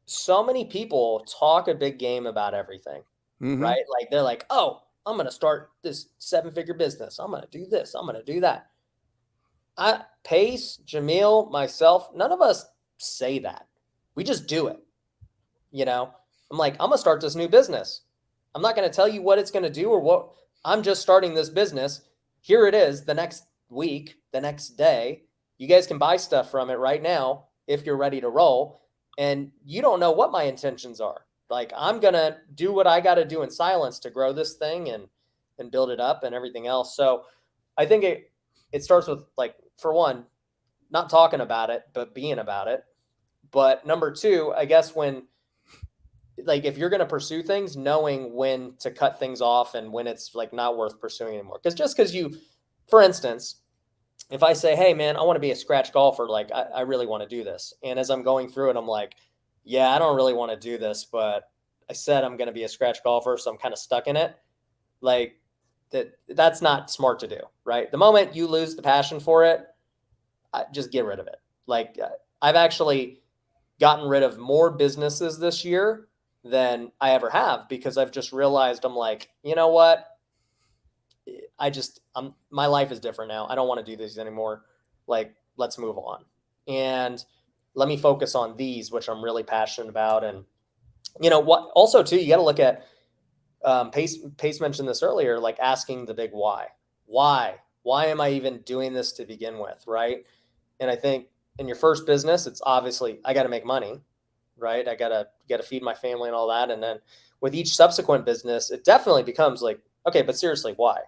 [SPEAKER 4] so many people talk a big game about everything, right? Like they're like, oh, I'm going to start this 7-figure business. I'm going to do this. I'm going to do that. Pace, Jamil, myself, none of us say that. We just do it. I'm like, I'm going to start this new business. I'm not going to tell you what it's going to do or what. I'm just starting this business. Here it is the next week, the next day. You guys can buy stuff from it right now if you're ready to roll. And you don't know what my intentions are. Like, I'm going to do what I got to do in silence to grow this thing and build it up and everything else. So I think it starts with, like, for one, not talking about it, but being about it. But number two, I guess like, if you're going to pursue things, knowing when to cut things off and when it's like not worth pursuing anymore. Because just because for instance, if I say, hey man, I want to be a scratch golfer, like I really want to do this. And as I'm going through it, I'm like, yeah, I don't really want to do this, but I said I'm going to be a scratch golfer, so I'm kind of stuck in it. Like that's not smart to do, right? The moment you lose the passion for it, just get rid of it. Like I've actually gotten rid of more businesses this year than I ever have, because I've just realized, I'm like, you know what? My life is different now. I don't want to do these anymore. Like, let's move on. And let me focus on these, which I'm really passionate about. And what also too, you got to look at, Pace mentioned this earlier, like asking the big why am I even doing this to begin with? Right. And I think in your first business, it's obviously, I got to make money, right? I got to feed my family and all that. And then with each subsequent business, it definitely becomes like, okay, but seriously, why?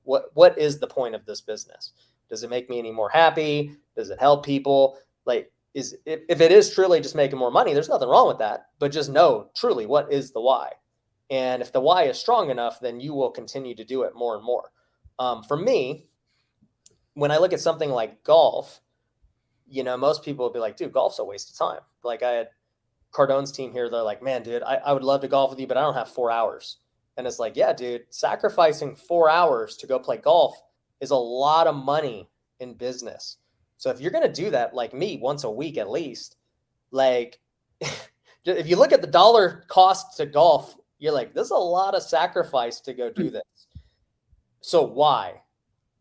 [SPEAKER 4] What is the point of this business? Does it make me any more happy? Does it help people? Like, if it is truly just making more money, there's nothing wrong with that, but just know truly what is the why. And if the why is strong enough, then you will continue to do it more and more. For me, when I look at something like golf, most people will be like, dude, golf's a waste of time. Like, I had Cardone's team here. They're like, man, dude, I would love to golf with you, but I don't have 4 hours. And it's like, yeah, dude, sacrificing 4 hours to go play golf is a lot of money in business. So if you're going to do that, like me, once a week at least, like if you look at the dollar cost to golf, you're like, there's a lot of sacrifice to go do this. So why?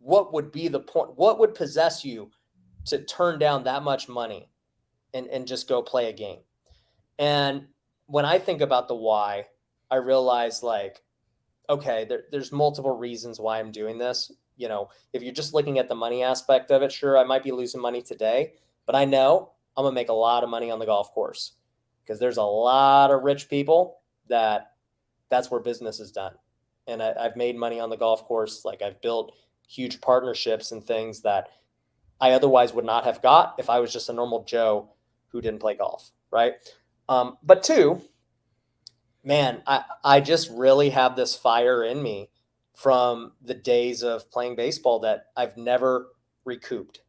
[SPEAKER 4] What would be the point? What would possess you to turn down that much money and just go play a game? And when I think about the why, I realize, like, okay, there's multiple reasons why I'm doing this. If you're just looking at the money aspect of it, sure, I might be losing money today, but I know I'm going to make a lot of money on the golf course, because there's a lot of rich people that's where business is done. And I've made money on the golf course. Like, I've built huge partnerships and things that I otherwise would not have got if I was just a normal Joe who didn't play golf. Right. But two, man, I just really have this fire in me from the days of playing baseball that I've never recouped.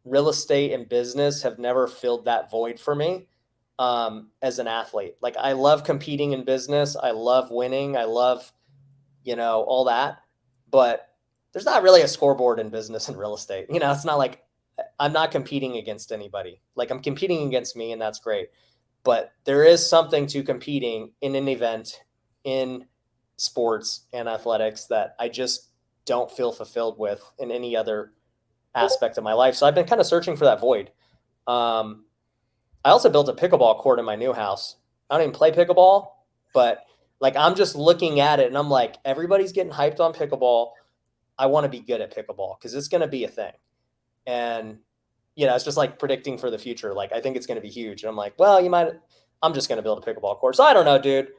[SPEAKER 4] Real estate and business have never filled that void for me, as an athlete. Like, I love competing in business. I love winning. I love, all that. But there's not really a scoreboard in business and real estate. It's not like I'm not competing against anybody. Like, I'm competing against me, and that's great. But there is something to competing in an event, in sports and athletics, that I just don't feel fulfilled with in any other aspect of my life. So I've been kind of searching for that void. I also built a pickleball court in my new house. I don't even play pickleball, but like, I'm just looking at it and I'm like, everybody's getting hyped on pickleball. I want to be good at pickleball because it's going to be a thing. And it's just like predicting for the future. Like, I think it's going to be huge. And I'm like, well, I'm just going to build a pickleball court. So I don't know, dude.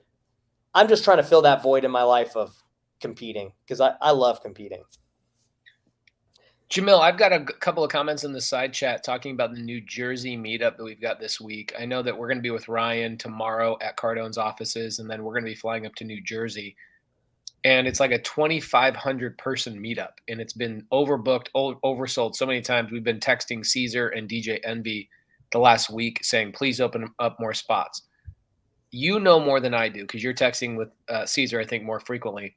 [SPEAKER 4] I'm just trying to fill that void in my life of competing, because I love competing.
[SPEAKER 5] Jamil, I've got a couple of comments in the side chat talking about the New Jersey meetup that we've got this week. I know that we're going to be with Ryan tomorrow at Cardone's offices, and then we're going to be flying up to New Jersey. And it's like a 2,500 person meetup, and it's been overbooked, oversold so many times. We've been texting Caesar and DJ Envy the last week saying, please open up more spots. You know more than I do, because you're texting with Caesar, I think, more frequently.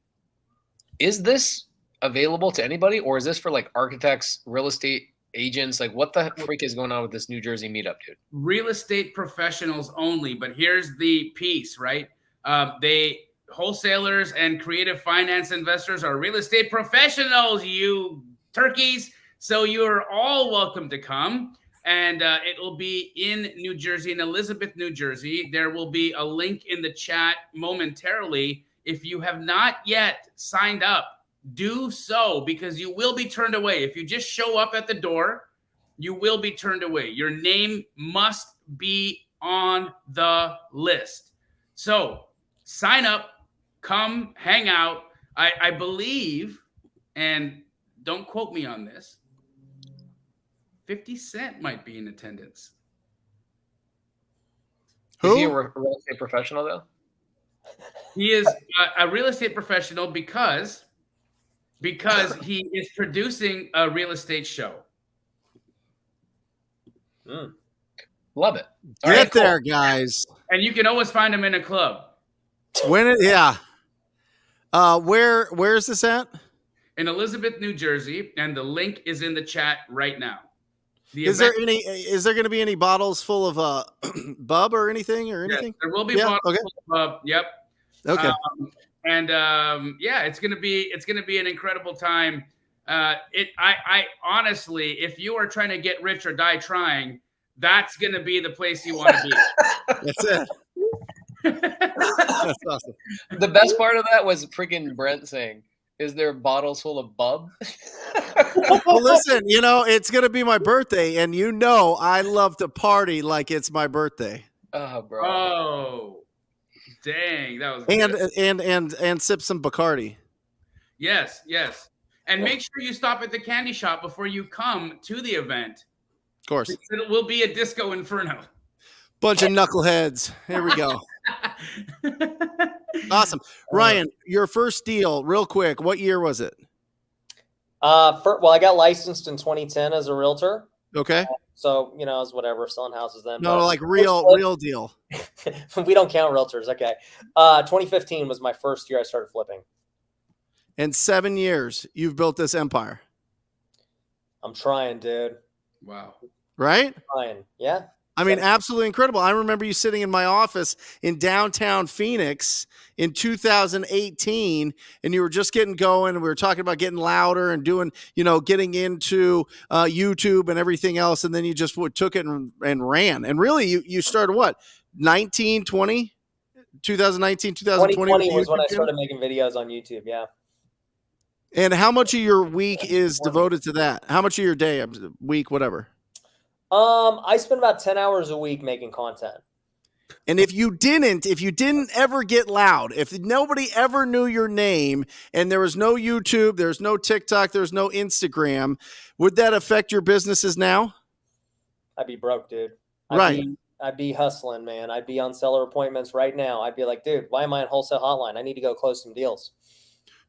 [SPEAKER 5] Is this available to anybody, or is this for like architects, real estate agents? Like, what the freak is going on with this New Jersey meetup, dude?
[SPEAKER 1] Real estate professionals only, but here's the piece, right? Wholesalers and creative finance investors are real estate professionals, you turkeys. So you're all welcome to come. And it will be in New Jersey, in Elizabeth, New Jersey. There will be a link in the chat momentarily. If you have not yet signed up, do so, because you will be turned away. If you just show up at the door, you will be turned away. Your name must be on the list. So sign up, come hang out. I believe, and don't quote me on this, 50 Cent might be in attendance.
[SPEAKER 5] Is he a
[SPEAKER 2] Who?
[SPEAKER 5] real estate professional though?
[SPEAKER 1] He is a real estate professional because he is producing a real estate show.
[SPEAKER 5] Love it. All
[SPEAKER 2] Get
[SPEAKER 5] right, cool.
[SPEAKER 2] there, guys.
[SPEAKER 1] And you can always find him in a club.
[SPEAKER 2] Yeah. Where's this at?
[SPEAKER 1] In Elizabeth, New Jersey, and the link is in the chat right now.
[SPEAKER 2] Is there going to be any bottles full of bub or anything
[SPEAKER 1] Yes, there will be
[SPEAKER 2] Yeah,
[SPEAKER 1] bottles
[SPEAKER 2] okay.
[SPEAKER 1] full of bub. Yep.
[SPEAKER 2] Okay.
[SPEAKER 1] It's gonna be an incredible time. I honestly, if you are trying to get rich or die trying, that's gonna be the place you want to be.
[SPEAKER 2] That's it. That's awesome.
[SPEAKER 5] The best part of that was freaking Brent saying, "Is there bottles full of bub?"
[SPEAKER 2] Well, listen, it's going to be my birthday, and I love to party like it's my birthday.
[SPEAKER 5] Oh, bro.
[SPEAKER 1] Oh, dang, that was good.
[SPEAKER 2] And sip some Bacardi.
[SPEAKER 1] Yes. And make sure you stop at the candy shop before you come to the event.
[SPEAKER 2] Of course.
[SPEAKER 1] It will be a disco inferno.
[SPEAKER 2] Bunch of knuckleheads. Here we go. Awesome. Ryan, your first deal, real quick. What year was it?
[SPEAKER 4] I got licensed in 2010 as a realtor.
[SPEAKER 2] Okay.
[SPEAKER 4] So, I was whatever, selling houses then.
[SPEAKER 2] No, like real deal.
[SPEAKER 4] We don't count realtors. Okay. 2015 was my first year I started flipping.
[SPEAKER 2] In 7 years, you've built this empire.
[SPEAKER 4] I'm trying, dude.
[SPEAKER 1] Wow.
[SPEAKER 2] Right?
[SPEAKER 4] Trying. Yeah.
[SPEAKER 2] I mean, absolutely incredible. I remember you sitting in my office in downtown Phoenix in 2018, and you were just getting going. And we were talking about getting louder and doing, getting into YouTube and everything else. And then you just took it and ran. And really, you started what? 2019, 2020?
[SPEAKER 4] 2020 was when I started making videos on YouTube. Yeah.
[SPEAKER 2] And how much of your week is devoted to that? How much of your day, week, whatever?
[SPEAKER 4] I spend about 10 hours a week making content.
[SPEAKER 2] And if you didn't ever get loud, if nobody ever knew your name and there was no YouTube, there's no TikTok, there's no Instagram, would that affect your businesses now?
[SPEAKER 4] I'd be broke, dude. I'd be hustling, man. I'd be on seller appointments right now. I'd be like, dude, why am I on Wholesale Hotline? I need to go close some deals.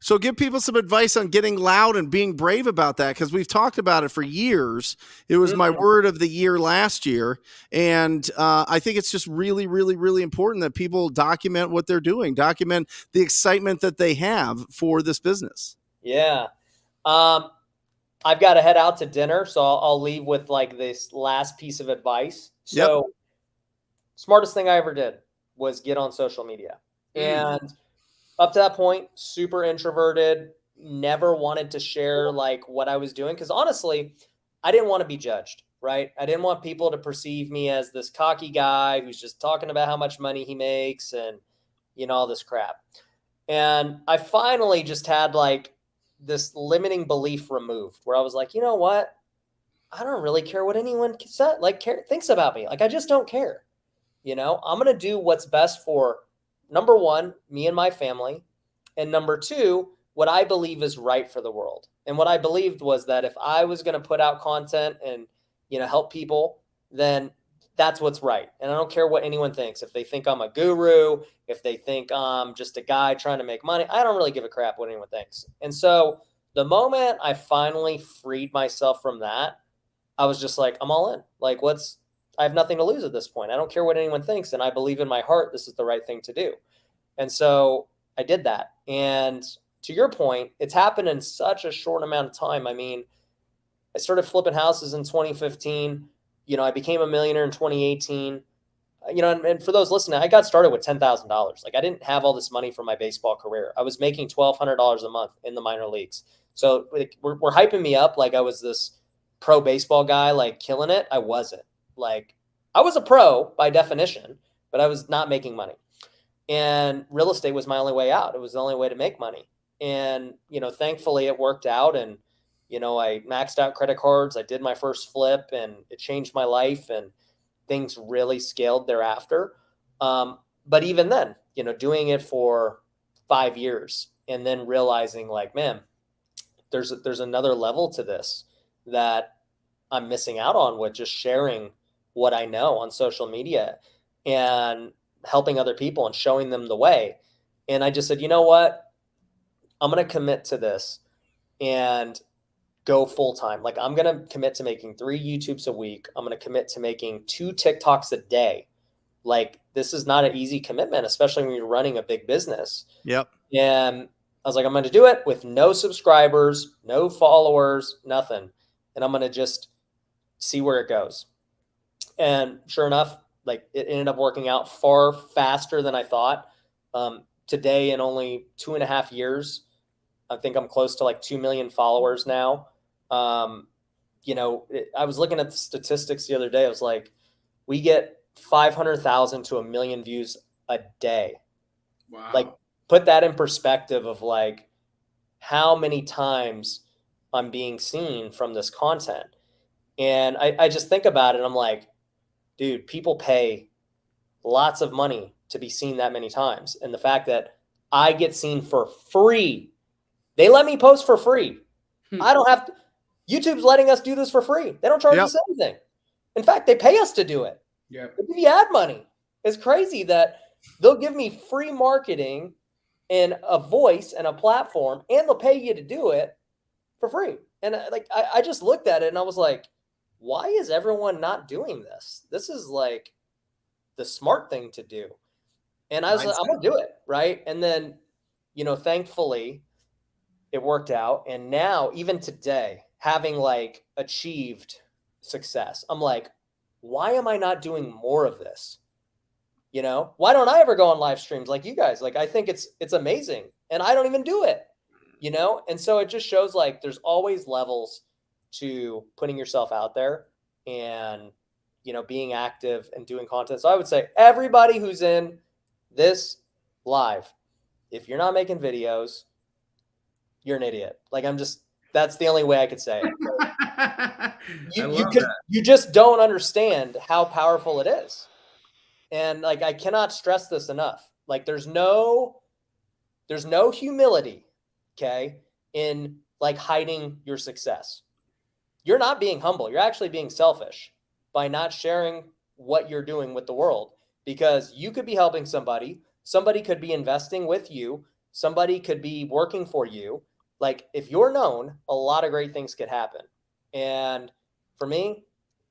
[SPEAKER 2] So give people some advice on getting loud and being brave about that, because we've talked about it for years. It was my word of the year last year. And I think it's just really, really, really important that people document what they're doing, document the excitement that they have for this business.
[SPEAKER 4] Yeah. I've got to head out to dinner, so I'll leave with like this last piece of advice. So smartest thing I ever did was get on social media. And up to that point, super introverted, never wanted to share like what I was doing. Cause honestly, I didn't want to be judged, right? I didn't want people to perceive me as this cocky guy who's just talking about how much money he makes and, all this crap. And I finally just had like this limiting belief removed where I was like, you know what? I don't really care what anyone thinks about me. Like, I just don't care. I'm going to do what's best for number one, me and my family. And number two, what I believe is right for the world. And what I believed was that if I was going to put out content and, help people, then that's what's right. And I don't care what anyone thinks. If they think I'm a guru, if they think I'm just a guy trying to make money, I don't really give a crap what anyone thinks. And so the moment I finally freed myself from that, I was just like, I'm all in. Like, I have nothing to lose at this point. I don't care what anyone thinks. And I believe in my heart, this is the right thing to do. And so I did that. And to your point, it's happened in such a short amount of time. I mean, I started flipping houses in 2015. I became a millionaire in 2018. And for those listening, I got started with $10,000. Like, I didn't have all this money for my baseball career. I was making $1,200 a month in the minor leagues. So we're hyping me up like I was this pro baseball guy, like killing it. I wasn't. Like, I was a pro by definition, but I was not making money. And real estate was my only way out. It was the only way to make money. And, thankfully it worked out. And, I maxed out credit cards. I did my first flip and it changed my life and things really scaled thereafter. But even then, doing it for 5 years and then realizing like, man, there's another level to this that I'm missing out on with just sharing what I know on social media and helping other people and showing them the way. And I just said, you know what? I'm going to commit to this and go full time. Like, I'm going to commit to making 3 YouTubes a week. I'm going to commit to making 2 TikToks a day. Like, this is not an easy commitment, especially when you're running a big business.
[SPEAKER 2] Yep.
[SPEAKER 4] And I was like, I'm going to do it with no subscribers, no followers, nothing. And I'm going to just see where it goes. And sure enough, like, it ended up working out far faster than I thought. Today, in only 2.5 years, I think I'm close to like 2 million followers now. You know, I was looking at the statistics the other day. I was like, we get 500,000 to 1 million views a day.
[SPEAKER 1] Wow.
[SPEAKER 4] Like, put that in perspective of like how many times I'm being seen from this content. And I just think about it. I'm like, dude, people pay lots of money to be seen that many times. And the fact that I get seen for free, they let me post for free. I don't have to. YouTube's letting us do this for free. They don't charge us anything. In fact, they pay us to do it.
[SPEAKER 1] Yeah.
[SPEAKER 4] They give you ad money. It's crazy that they'll give me free marketing and a voice and a platform, and they'll pay you to do it for free. And like, I just looked at it and I was like, why is everyone not doing this? This is like the smart thing to do. And I was like, I'm going to do it. Right. And then, you know, thankfully it worked out. And now, even today, having like achieved success, I'm like, why am I not doing more of this? You know, why don't I ever go on live streams like you guys? Like, I think it's amazing, and I don't even do it, you know? And so it just shows like there's always levels to putting yourself out there and, you know, being active and doing content. So I would say everybody who's in this live, if you're not making videos, you're an idiot. Like, that's the only way I could say it. You just don't understand how powerful it is. And like, I cannot stress this enough. Like, there's no humility, okay, in like hiding your success. You're not being humble. You're actually being selfish by not sharing what you're doing with the world, because you could be helping somebody. Somebody could be investing with you. Somebody could be working for you. Like, if you're known, a lot of great things could happen. And for me,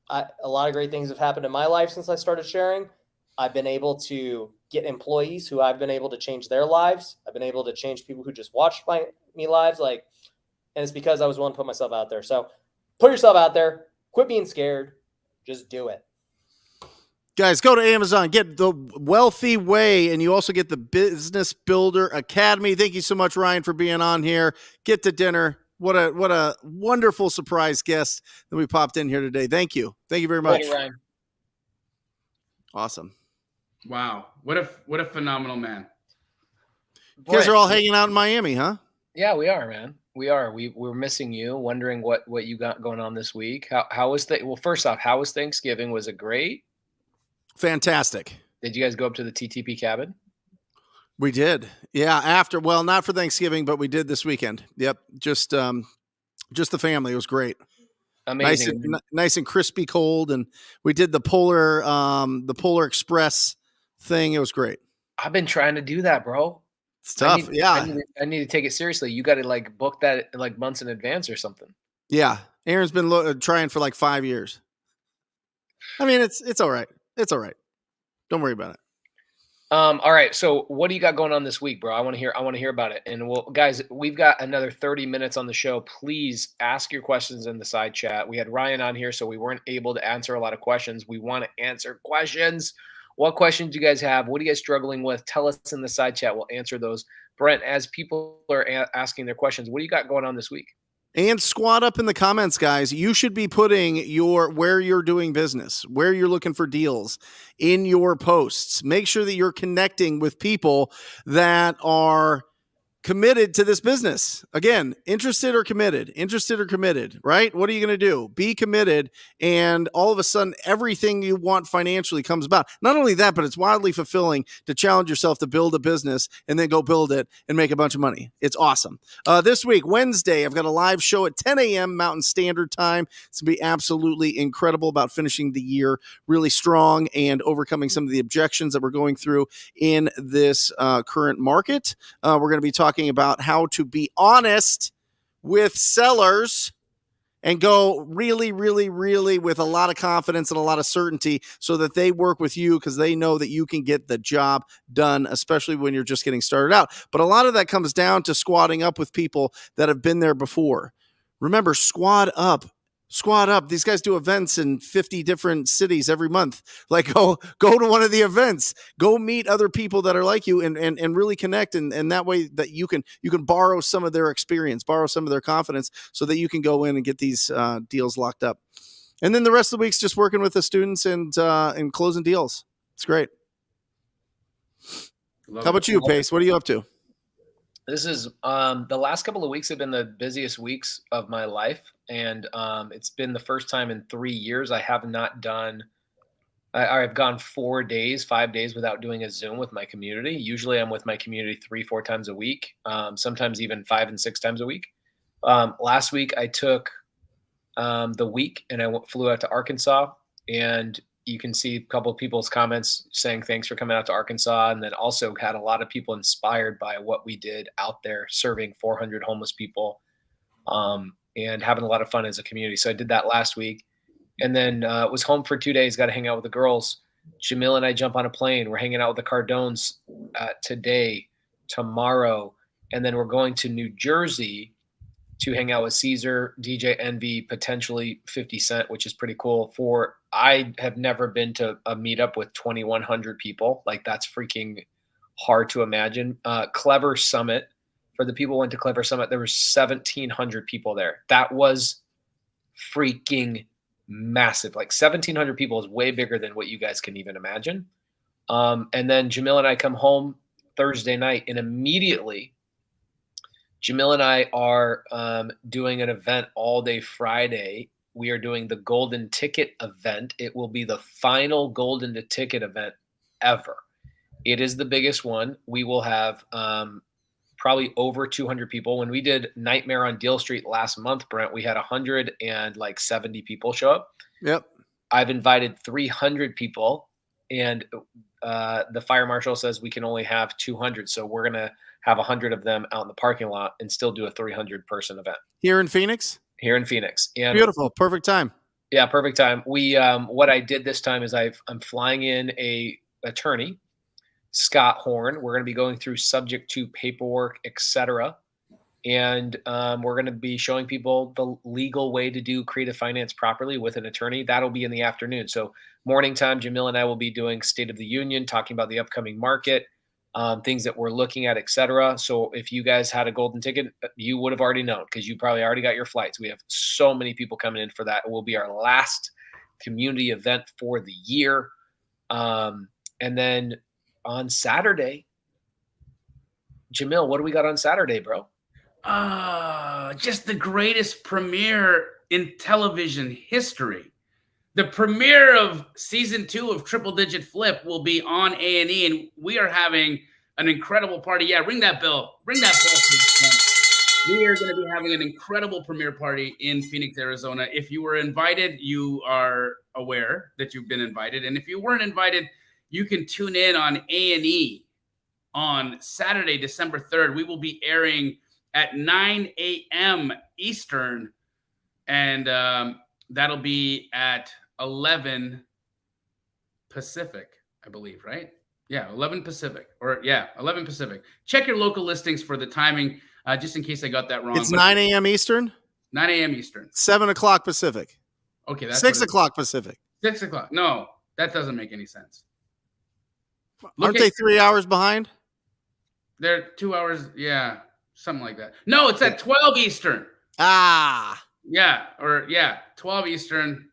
[SPEAKER 4] a lot of great things have happened in my life since I started sharing. I've been able to get employees who I've been able to change their lives. I've been able to change people who just watched me lives. Like, and it's because I was willing to put myself out there. So put yourself out there. Quit being scared. Just do it.
[SPEAKER 2] Guys, go to Amazon, get the Wealthy Way, and you also get the Business Builder Academy. Thank you so much, Ryan, for being on here. Get to dinner. What a wonderful surprise guest that we popped in here today. Thank you. Thank you very much.
[SPEAKER 5] Thank you, Ryan.
[SPEAKER 2] Awesome.
[SPEAKER 1] Wow. What a phenomenal man.
[SPEAKER 2] You guys are all hanging out in Miami, huh?
[SPEAKER 5] Yeah, we are, man. We are. We're missing you, wondering what you got going on this week. How was well, first off, how was Thanksgiving? Was it great?
[SPEAKER 2] Fantastic.
[SPEAKER 5] Did you guys go up to the TTP cabin?
[SPEAKER 2] We did. Yeah, well, not for Thanksgiving, but we did this weekend. Yep. Just the family. It was great.
[SPEAKER 5] Amazing.
[SPEAKER 2] Nice and crispy cold, and we did the Polar Express thing. It was great.
[SPEAKER 5] I've been trying to do that, bro.
[SPEAKER 2] It's tough.
[SPEAKER 5] I need to take it seriously. You got to like book that like months in advance or something.
[SPEAKER 2] Yeah. Aaron's been trying for like 5 years. I mean, it's all right. It's all right. Don't worry about it.
[SPEAKER 5] All right. So what do you got going on this week, bro? I want to hear about it. And well, guys, we've got another 30 minutes on the show. Please ask your questions in the side chat. We had Ryan on here, so we weren't able to answer a lot of questions. We want to answer questions. What questions do you guys have? What are you guys struggling with? Tell us in the side chat. We'll answer those. Brent, as people are asking their questions, what do you got going on this week?
[SPEAKER 2] And squat up in the comments, guys. You should be putting where you're doing business, where you're looking for deals in your posts. Make sure that you're connecting with people that are committed to this business. Again, interested or committed, right? What are you going to do? Be committed. And all of a sudden, everything you want financially comes about. Not only that, but it's wildly fulfilling to challenge yourself to build a business and then go build it and make a bunch of money. It's awesome. This week, Wednesday, I've got a live show at 10 a.m. Mountain Standard Time. It's going to be absolutely incredible about finishing the year really strong and overcoming some of the objections that we're going through in this current market. We're going to be talking about how to be honest with sellers and go really, really, really with a lot of confidence and a lot of certainty so that they work with you because they know that you can get the job done, especially when you're just getting started out. But a lot of that comes down to squadding up with people that have been there before. Remember, squad up. These guys do events in 50 different cities every month. Like go to one of the events, go meet other people that are like you and really connect. And that way that you can borrow some of their experience, borrow some of their confidence so that you can go in and get these deals locked up. And then the rest of the week's just working with the students and closing deals. It's great. How about you, Pace? What are you up to?
[SPEAKER 5] This is the last couple of weeks have been the busiest weeks of my life. And it's been the first time in 3 years I have not done, I've gone 5 days without doing a Zoom with my community. Usually I'm with my community 3-4 times a week, sometimes even 5 and 6 times a week. Last week I took the week and I flew out to Arkansas, and you can see a couple of people's comments saying thanks for coming out to Arkansas, and then also had a lot of people inspired by what we did out there serving 400 homeless people and having a lot of fun as a community. So I did that last week, and then was home for 2 days, got to hang out with the girls. Jamil and I jump on a plane. We're hanging out with the Cardones today, tomorrow, and then we're going to New Jersey to hang out with Caesar, DJ Envy, potentially 50 Cent, which is pretty cool. I have never been to a meetup with 2,100 people. Like, that's freaking hard to imagine. Clever Summit, for the people who went to Clever Summit, there were 1,700 people there. That was freaking massive. Like 1,700 people is way bigger than what you guys can even imagine. And then Jamil and I come home Thursday night, and immediately Jamil and I are doing an event all day Friday. We are doing the Golden Ticket event. It will be the final Golden Ticket event ever. It is the biggest one. We will have probably over 200 people. When we did Nightmare on Deal Street last month, Brent, we had 170 people show up.
[SPEAKER 2] Yep.
[SPEAKER 5] I've invited 300 people, and the fire marshal says we can only have 200. So we're going to have 100 of them out in the parking lot and still do a 300 person event.
[SPEAKER 2] Here in Phoenix?
[SPEAKER 5] Here in Phoenix. And
[SPEAKER 2] beautiful. Perfect time.
[SPEAKER 5] Yeah, perfect time. We what I did this time is I'm flying in a attorney, Scott Horn. We're going to be going through subject to paperwork, etc. And we're going to be showing people the legal way to do creative finance properly with an attorney. That'll be in the afternoon. So morning time, Jamil and I will be doing State of the Union, talking about the upcoming market, things that we're looking at, etc. So if you guys had a golden ticket, you would have already known because you probably already got your flights. We have so many people coming in for that. It will be our last community event for the year. And then on Saturday, Jamil, what do we got on Saturday, bro?
[SPEAKER 1] Just the greatest premiere in television history. The premiere of season 2 of Triple Digit Flip will be on A&E, and we are having an incredible party. Yeah, ring that bell. Ring that bell. We are going to be having an incredible premiere party in Phoenix, Arizona. If you were invited, you are aware that you've been invited. And if you weren't invited, you can tune in on A&E on Saturday, December 3rd. We will be airing at 9 a.m. Eastern, and that'll be at 11 Pacific, I believe, right? Yeah, 11 Pacific. 11 Pacific. Check your local listings for the timing, just in case I got that wrong.
[SPEAKER 2] It's 9 a.m. Eastern?
[SPEAKER 1] 9 a.m. Eastern.
[SPEAKER 2] 7 o'clock Pacific.
[SPEAKER 1] Okay, that's
[SPEAKER 2] 6 o'clock Pacific.
[SPEAKER 1] 6 o'clock. No, that doesn't make any sense.
[SPEAKER 2] Aren't they 3 hours behind?
[SPEAKER 1] They're 2 hours, yeah, something like that. No, it's at 12 Eastern.
[SPEAKER 2] Ah.
[SPEAKER 1] Yeah, 12 Eastern.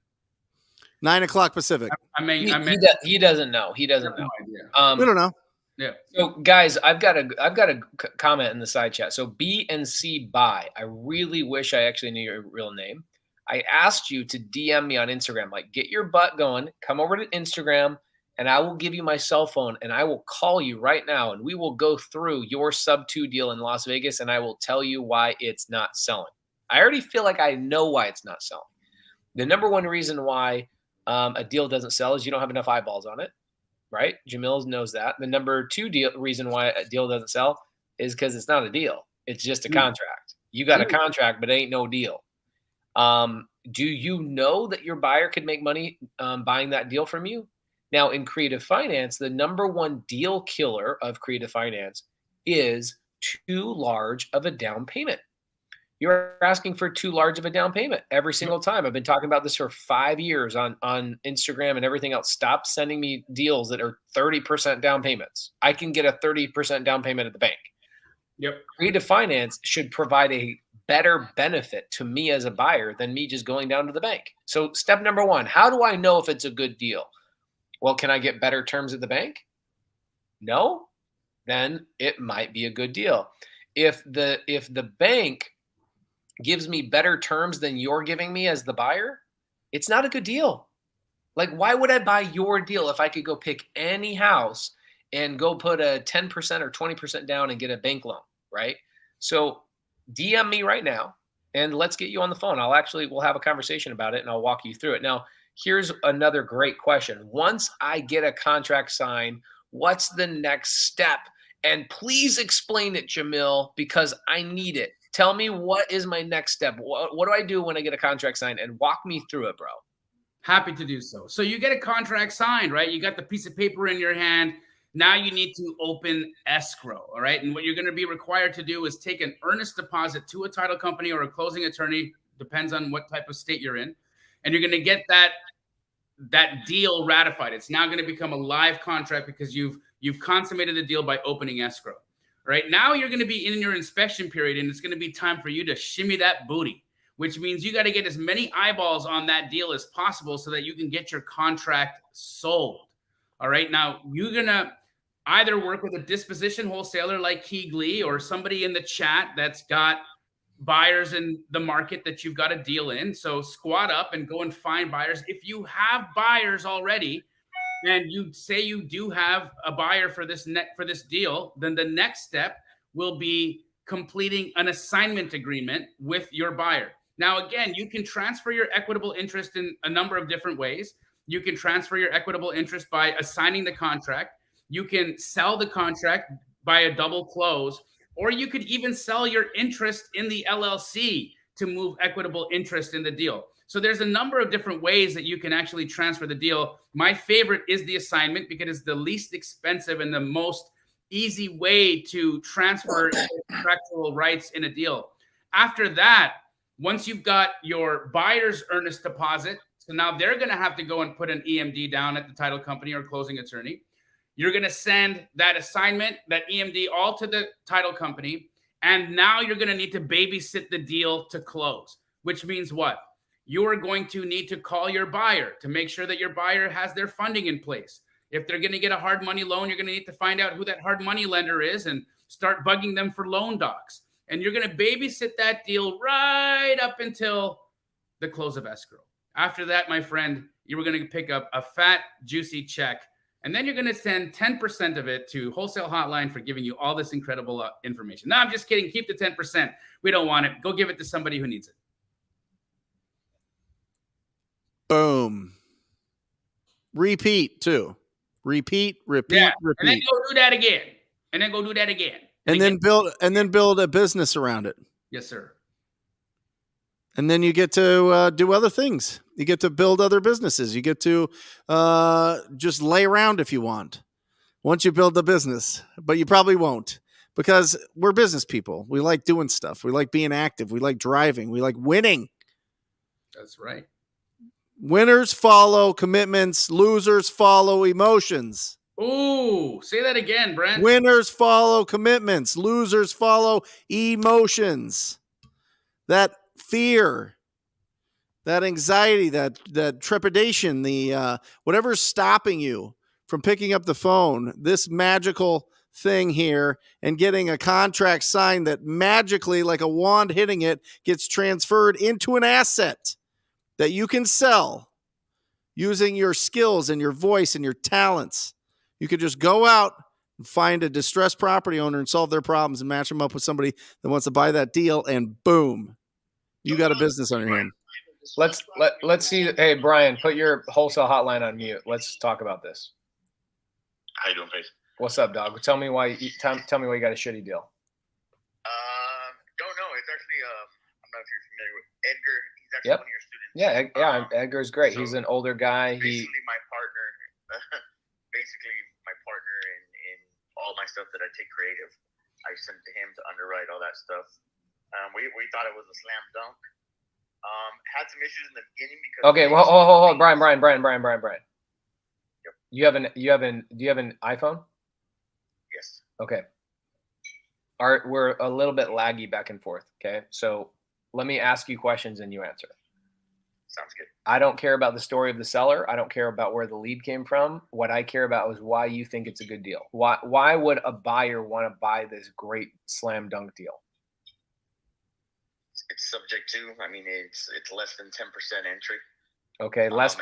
[SPEAKER 2] 9 o'clock Pacific.
[SPEAKER 5] He doesn't know. He doesn't know.
[SPEAKER 2] We don't know.
[SPEAKER 1] Yeah.
[SPEAKER 5] So guys, I've got a comment in the side chat. So B and C buy. I really wish I actually knew your real name. I asked you to DM me on Instagram, like get your butt going, come over to Instagram, and I will give you my cell phone and I will call you right now and we will go through your sub 2 deal in Las Vegas and I will tell you why it's not selling. I already feel like I know why it's not selling. The number one reason why a deal doesn't sell is you don't have enough eyeballs on it. Right? Jamil knows that. The number two reason why a deal doesn't sell is because it's not a deal. It's just a contract. You got a contract, but it ain't no deal. Do you know that your buyer could make money buying that deal from you? Now, in creative finance, the number one deal killer of creative finance is too large of a down payment. You're asking for too large of a down payment every single time. I've been talking about this for 5 years on Instagram and everything else. Stop sending me deals that are 30% down payments. I can get a 30% down payment at the bank.
[SPEAKER 1] Yep.
[SPEAKER 5] Creative finance should provide a better benefit to me as a buyer than me just going down to the bank. So step number one, how do I know if it's a good deal? Well, can I get better terms at the bank? No? Then it might be a good deal. If the bank gives me better terms than you're giving me as the buyer, it's not a good deal. Like, why would I buy your deal if I could go pick any house and go put a 10% or 20% down and get a bank loan, right? So DM me right now and let's get you on the phone. We'll have a conversation about it and I'll walk you through it. Now, here's another great question. Once I get a contract signed, what's the next step? And please explain it, Jamil, because I need it. Tell me what is my next step. What do I do when I get a contract signed? And walk me through it, bro.
[SPEAKER 1] Happy to do so. So you get a contract signed, right? You got the piece of paper in your hand. Now you need to open escrow, all right? And what you're going to be required to do is take an earnest deposit to a title company or a closing attorney, depends on what type of state you're in. And you're going to get that deal ratified. It's now going to become a live contract because you've consummated the deal by opening escrow. Right now, you're going to be in your inspection period, and it's going to be time for you to shimmy that booty, which means you got to get as many eyeballs on that deal as possible so that you can get your contract sold. All right. Now, you're going to either work with a disposition wholesaler like Keegley or somebody in the chat that's got buyers in the market that you've got a deal in. So squat up and go and find buyers. If you have buyers already, and you say you do have a buyer for this deal, then the next step will be completing an assignment agreement with your buyer. Now, again, you can transfer your equitable interest in a number of different ways. You can transfer your equitable interest by assigning the contract. You can sell the contract by a double close, or you could even sell your interest in the LLC to move equitable interest in the deal. So there's a number of different ways that you can actually transfer the deal. My favorite is the assignment because it's the least expensive and the most easy way to transfer contractual rights in a deal. After that, once you've got your buyer's earnest deposit, so now they're going to have to go and put an EMD down at the title company or closing attorney. You're going to send that assignment, that EMD, all to the title company. And now you're going to need to babysit the deal to close, which means what? You are going to need to call your buyer to make sure that your buyer has their funding in place. If they're going to get a hard money loan, you're going to need to find out who that hard money lender is and start bugging them for loan docs. And you're going to babysit that deal right up until the close of escrow. After that, my friend, you were going to pick up a fat, juicy check. And then you're going to send 10% of it to Wholesale Hotline for giving you all this incredible information. No, I'm just kidding. Keep the 10%. We don't want it. Go give it to somebody who needs it.
[SPEAKER 2] Boom. Repeat too. Repeat.
[SPEAKER 1] And then go do that again. And then go do that again.
[SPEAKER 2] And then build a business around it.
[SPEAKER 1] Yes, sir.
[SPEAKER 2] And then you get to do other things. You get to build other businesses. You get to just lay around if you want. Once you build the business, but you probably won't because we're business people. We like doing stuff. We like being active. We like driving. We like winning.
[SPEAKER 1] That's right.
[SPEAKER 2] Winners follow commitments. Losers follow emotions.
[SPEAKER 1] Ooh, say that again, Brent.
[SPEAKER 2] Winners follow commitments. Losers follow emotions. That fear, that anxiety, that trepidation, the whatever's stopping you from picking up the phone, this magical thing here and getting a contract signed that magically, like a wand hitting it, gets transferred into an asset that you can sell using your skills and your voice and your talents. You could just go out and find a distressed property owner and solve their problems and match them up with somebody that wants to buy that deal, and boom, you got a business on your hand.
[SPEAKER 5] Let's see. Hey, Brian, put your wholesale hotline on mute. Let's talk about this.
[SPEAKER 6] How you doing, Pace?
[SPEAKER 5] What's up, dog? Tell me why you got a shitty deal.
[SPEAKER 6] Don't know. It's actually I'm not sure if you're familiar with Edgar. He's actually
[SPEAKER 5] Yep.
[SPEAKER 6] one of your students.
[SPEAKER 5] Yeah, Edgar's great. He's
[SPEAKER 6] so
[SPEAKER 5] an older guy.
[SPEAKER 6] Basically my partner. Basically my partner in all my stuff that I take creative. I sent to him to underwrite all that stuff. We thought it was a slam dunk. Had some issues in the beginning because.
[SPEAKER 5] Okay, well, hold, Brian.
[SPEAKER 6] Yep.
[SPEAKER 5] Do you have an iPhone?
[SPEAKER 6] Yes.
[SPEAKER 5] Okay. We're a little bit laggy back and forth. Okay, so let me ask you questions and you answer.
[SPEAKER 6] Sounds good.
[SPEAKER 5] I don't care about the story of the seller. I don't care about where the lead came from. What I care about is why you think it's a good deal. Why would a buyer want to buy this great slam dunk deal?
[SPEAKER 6] It's subject to. I mean, it's less than 10% entry.
[SPEAKER 5] Okay, less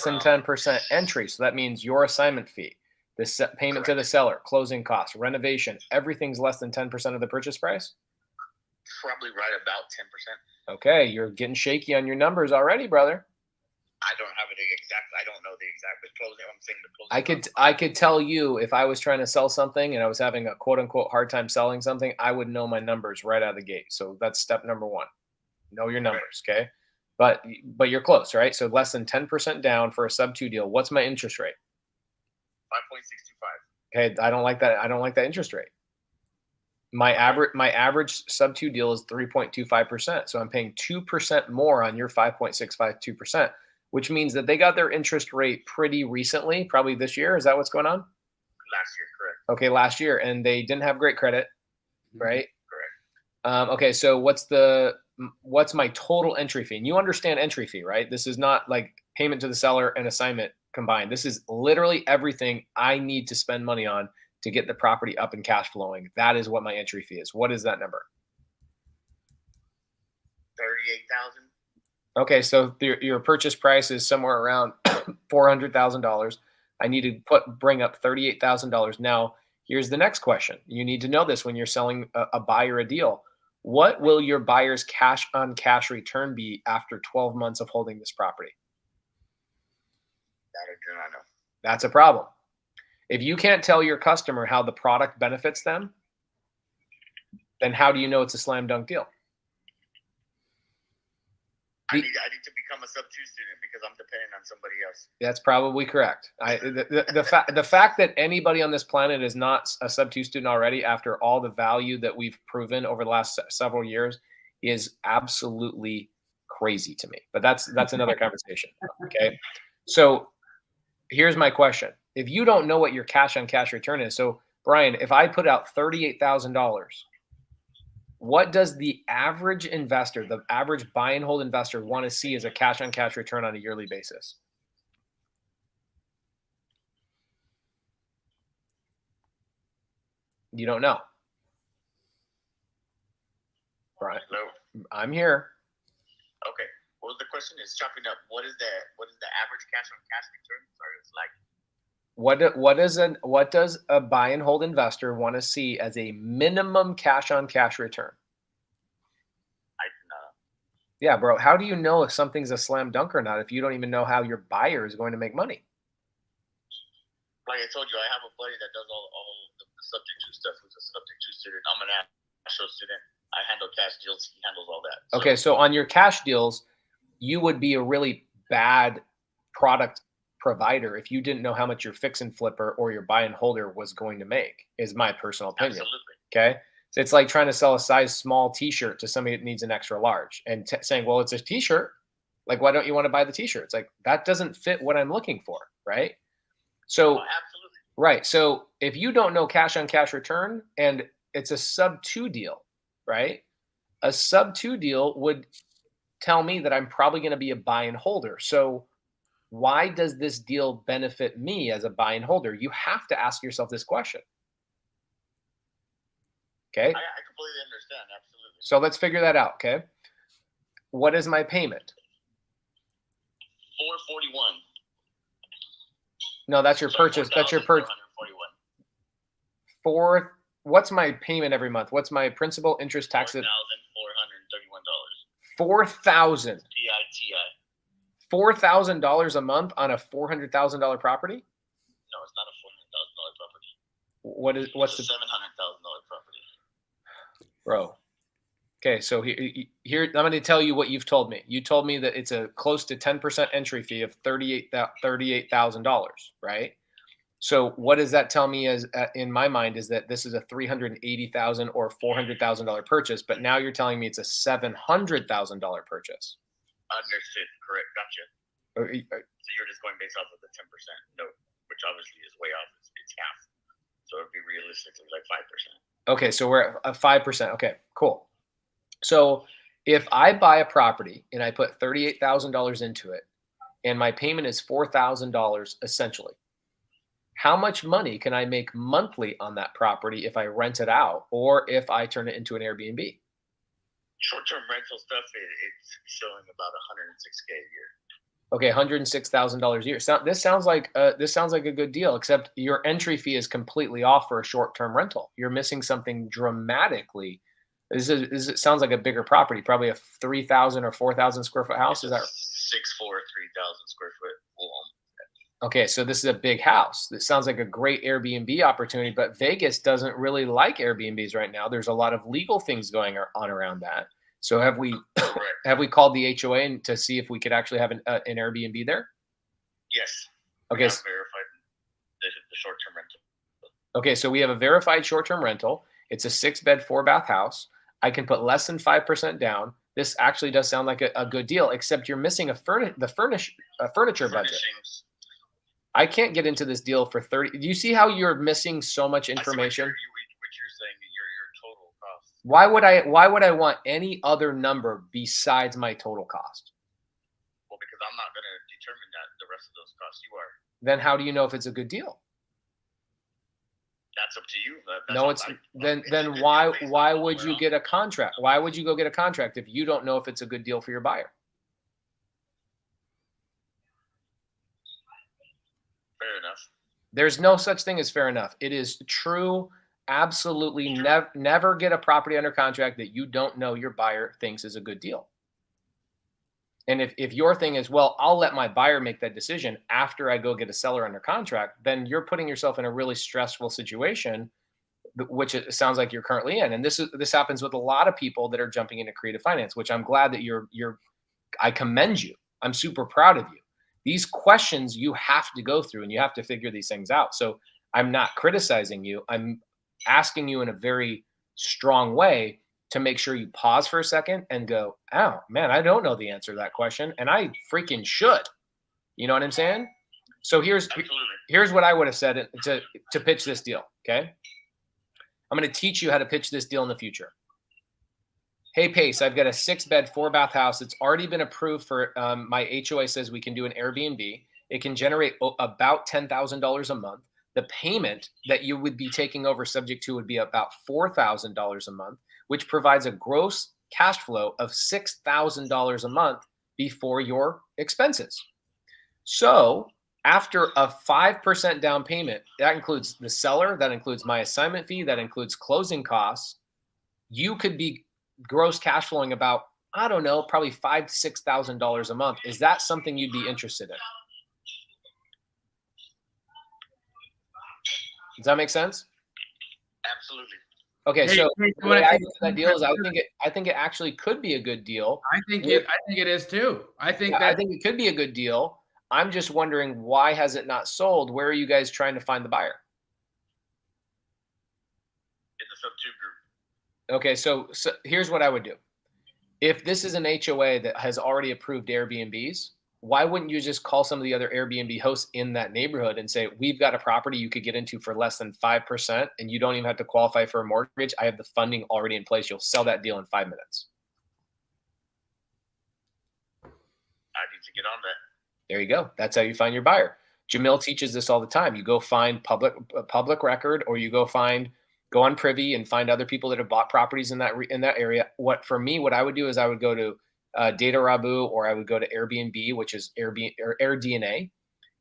[SPEAKER 5] than 10% entry. So that means your assignment fee, the payment to the seller, closing costs, renovation, everything's less than 10% of the purchase price?
[SPEAKER 6] Probably right about 10%.
[SPEAKER 5] Okay, you're getting shaky on your numbers already, brother.
[SPEAKER 6] I don't have it exact. I don't know the exact, but closing. I'm saying the closing.
[SPEAKER 5] I could tell you if I was trying to sell something and I was having a quote unquote hard time selling something, I would know my numbers right out of the gate. So that's step number one. Know your numbers, okay? But you're close, right? So less than 10% down for a sub 2 deal. What's my interest rate?
[SPEAKER 6] 5.625.
[SPEAKER 5] Okay, I don't like that. I don't like that interest rate. My average sub 2 deal is 3.25%. So I'm paying 2% more on your 5.652%, which means that they got their interest rate pretty recently, probably this year. Is that what's going on?
[SPEAKER 6] Last year, correct.
[SPEAKER 5] Okay, last year, and they didn't have great credit, right?
[SPEAKER 6] Correct.
[SPEAKER 5] Okay, so what's my total entry fee? And you understand entry fee, right? This is not like payment to the seller and assignment combined. This is literally everything I need to spend money on to get the property up and cash flowing. That is what my entry fee is. What is that number?
[SPEAKER 6] 38,000.
[SPEAKER 5] Okay, so your purchase price is somewhere around $400,000. I need to bring up $38,000. Now, here's the next question. You need to know this when you're selling a buyer a deal. What will your buyer's cash on cash return be after 12 months of holding this property?
[SPEAKER 6] That I do not know.
[SPEAKER 5] That's a problem. If you can't tell your customer how the product benefits them, then how do you know it's a slam dunk deal?
[SPEAKER 6] I need to become a sub 2 student because I'm dependent on somebody else.
[SPEAKER 5] That's probably correct. The fact that anybody on this planet is not a sub 2 student already, after all the value that we've proven over the last several years, is absolutely crazy to me. But that's another conversation. Okay, so here's my question: if you don't know what your cash on cash return is, so Brian, if I put out $38,000. What does the average investor, the average buy and hold investor, want to see as a cash on cash return on a yearly basis? You don't know. Right.
[SPEAKER 6] Hello.
[SPEAKER 5] I'm here.
[SPEAKER 6] Okay. Well, the question is chopping up. What is the average cash on cash return? Sorry, it's like.
[SPEAKER 5] What does a buy and hold investor want to see as a minimum cash on cash return?
[SPEAKER 6] I do not know.
[SPEAKER 5] Yeah, bro. How do you know if something's a slam dunk or not if you don't even know how your buyer is going to make money?
[SPEAKER 6] Like I told you, I have a buddy that does all the subject 2 stuff. Who's a subject 2 student? I'm an actual student. I handle cash deals. He handles all that. So.
[SPEAKER 5] Okay, so on your cash deals, you would be a really bad product provider if you didn't know how much your fix and flipper or your buy and holder was going to make, is my personal opinion.
[SPEAKER 6] Absolutely.
[SPEAKER 5] Okay. So it's like trying to sell a size small t-shirt to somebody that needs an extra large and saying, well, it's a t-shirt. Like, why don't you want to buy the t-shirt? It's like, that doesn't fit what I'm looking for. Right. So,
[SPEAKER 6] absolutely.
[SPEAKER 5] Right. So if you don't know cash on cash return and it's a sub 2 deal, right? A sub 2 deal would tell me that I'm probably going to be a buy and holder. So why does this deal benefit me as a buy and holder? You have to ask yourself this question. Okay.
[SPEAKER 6] I completely understand. Absolutely.
[SPEAKER 5] So let's figure that out. Okay. What is my payment?
[SPEAKER 6] $441.
[SPEAKER 5] No, that's your purchase. That's your purchase. What's my payment every month? What's my principal, interest, taxes?
[SPEAKER 6] $4,431.
[SPEAKER 5] $4,000.
[SPEAKER 6] PITI.
[SPEAKER 5] $4,000 a month on a $400,000 property?
[SPEAKER 6] No, it's not a $400,000 property.
[SPEAKER 5] What's
[SPEAKER 6] the $700,000 property?
[SPEAKER 5] Bro? Okay, so here I'm going to tell you what you've told me. You told me that it's a close to 10% entry fee of $38,000, right? So what does that tell me as in my mind is that this is a $380,000 or $400,000 purchase, but now you're telling me it's a $700,000 purchase.
[SPEAKER 6] Understood. Correct. Gotcha. So you're just going based off of the 10% note, which obviously is way off. It's half. So it'd be realistically like 5%.
[SPEAKER 5] Okay, so we're at 5%. Okay, cool. So if I buy a property and I put $38,000 into it and my payment is $4,000 essentially, how much money can I make monthly on that property if I rent it out or if I turn it into an Airbnb?
[SPEAKER 6] Short-term rental stuff, it's showing about $106K a year.
[SPEAKER 5] Okay, $106,000 a year. So this sounds like a good deal, except your entry fee is completely off for a short-term rental. You're missing something dramatically. It sounds like a bigger property, probably a 3,000 or 4,000 square foot house. Is that
[SPEAKER 6] 6'4", 3,000 square foot home.
[SPEAKER 5] Okay, so this is a big house. This sounds like a great Airbnb opportunity, but Vegas doesn't really like Airbnbs right now. There's a lot of legal things going on around that. So have we called the HOA to see if we could actually have an Airbnb there?
[SPEAKER 6] Yes.
[SPEAKER 5] Okay.
[SPEAKER 6] We have verified the short-term rental.
[SPEAKER 5] Okay, so we have a verified short-term rental. It's a 6-bed, 4-bath house. I can put less than 5% down. This actually does sound like a good deal, except you're missing the furniture budget. I can't get into this deal for 30. Do you see how you're missing so much information?
[SPEAKER 6] What you're saying, your total cost.
[SPEAKER 5] Why would I want any other number besides my total cost?
[SPEAKER 6] Well, because I'm not going to determine that the rest of those costs. You are.
[SPEAKER 5] Then how do you know if it's a good deal?
[SPEAKER 6] That's up to you.
[SPEAKER 5] No, it's then why would you get a contract? Why would you go get a contract if you don't know if it's a good deal for your buyer?
[SPEAKER 6] Fair enough.
[SPEAKER 5] There's no such thing as fair enough. It is true. Absolutely never get a property under contract that you don't know your buyer thinks is a good deal. And if your thing is, well, I'll let my buyer make that decision after I go get a seller under contract, then you're putting yourself in a really stressful situation, which it sounds like you're currently in. And this happens with a lot of people that are jumping into creative finance, which I'm glad that I commend you. I'm super proud of you. These questions you have to go through and you have to figure these things out. So I'm not criticizing you. I'm asking you in a very strong way to make sure you pause for a second and go, oh man, I don't know the answer to that question. And I freaking should, you know what I'm saying? So here's what I would have said to pitch this deal. Okay. I'm going to teach you how to pitch this deal in the future. Hey Pace, I've got a 6-bed, 4-bath house. It's already been approved for, my HOA says we can do an Airbnb. It can generate about $10,000 a month. The payment that you would be taking over subject to would be about $4,000 a month, which provides a gross cash flow of $6,000 a month before your expenses. So after a 5% down payment, that includes the seller, that includes my assignment fee, that includes closing costs, you could be gross cash flowing about, I don't know, probably $5,000 to $6,000 a month. Is that something you'd be interested in? Does that make sense?
[SPEAKER 6] Absolutely.
[SPEAKER 5] Okay,
[SPEAKER 1] Hey,
[SPEAKER 5] so
[SPEAKER 1] hey,
[SPEAKER 5] the way I look at that deal is I think it actually could be a good deal.
[SPEAKER 1] I think it is too. I think
[SPEAKER 5] it could be a good deal. I'm just wondering, why has it not sold? Where are you guys trying to find the buyer?
[SPEAKER 6] In the sub-2 group.
[SPEAKER 5] Okay, so here's what I would do. If this is an HOA that has already approved Airbnbs, why wouldn't you just call some of the other Airbnb hosts in that neighborhood and say, we've got a property you could get into for less than 5%, and you don't even have to qualify for a mortgage. I have the funding already in place. You'll sell that deal in 5 minutes.
[SPEAKER 6] I need to get on that.
[SPEAKER 5] There you go. That's how you find your buyer. Jamil teaches this all the time. You go find public record, or you go find Go on Privy and find other people that have bought properties in that area. What I would do is I would go to Data Rabu, or I would go to Airbnb, which is Airbnb or AirDNA,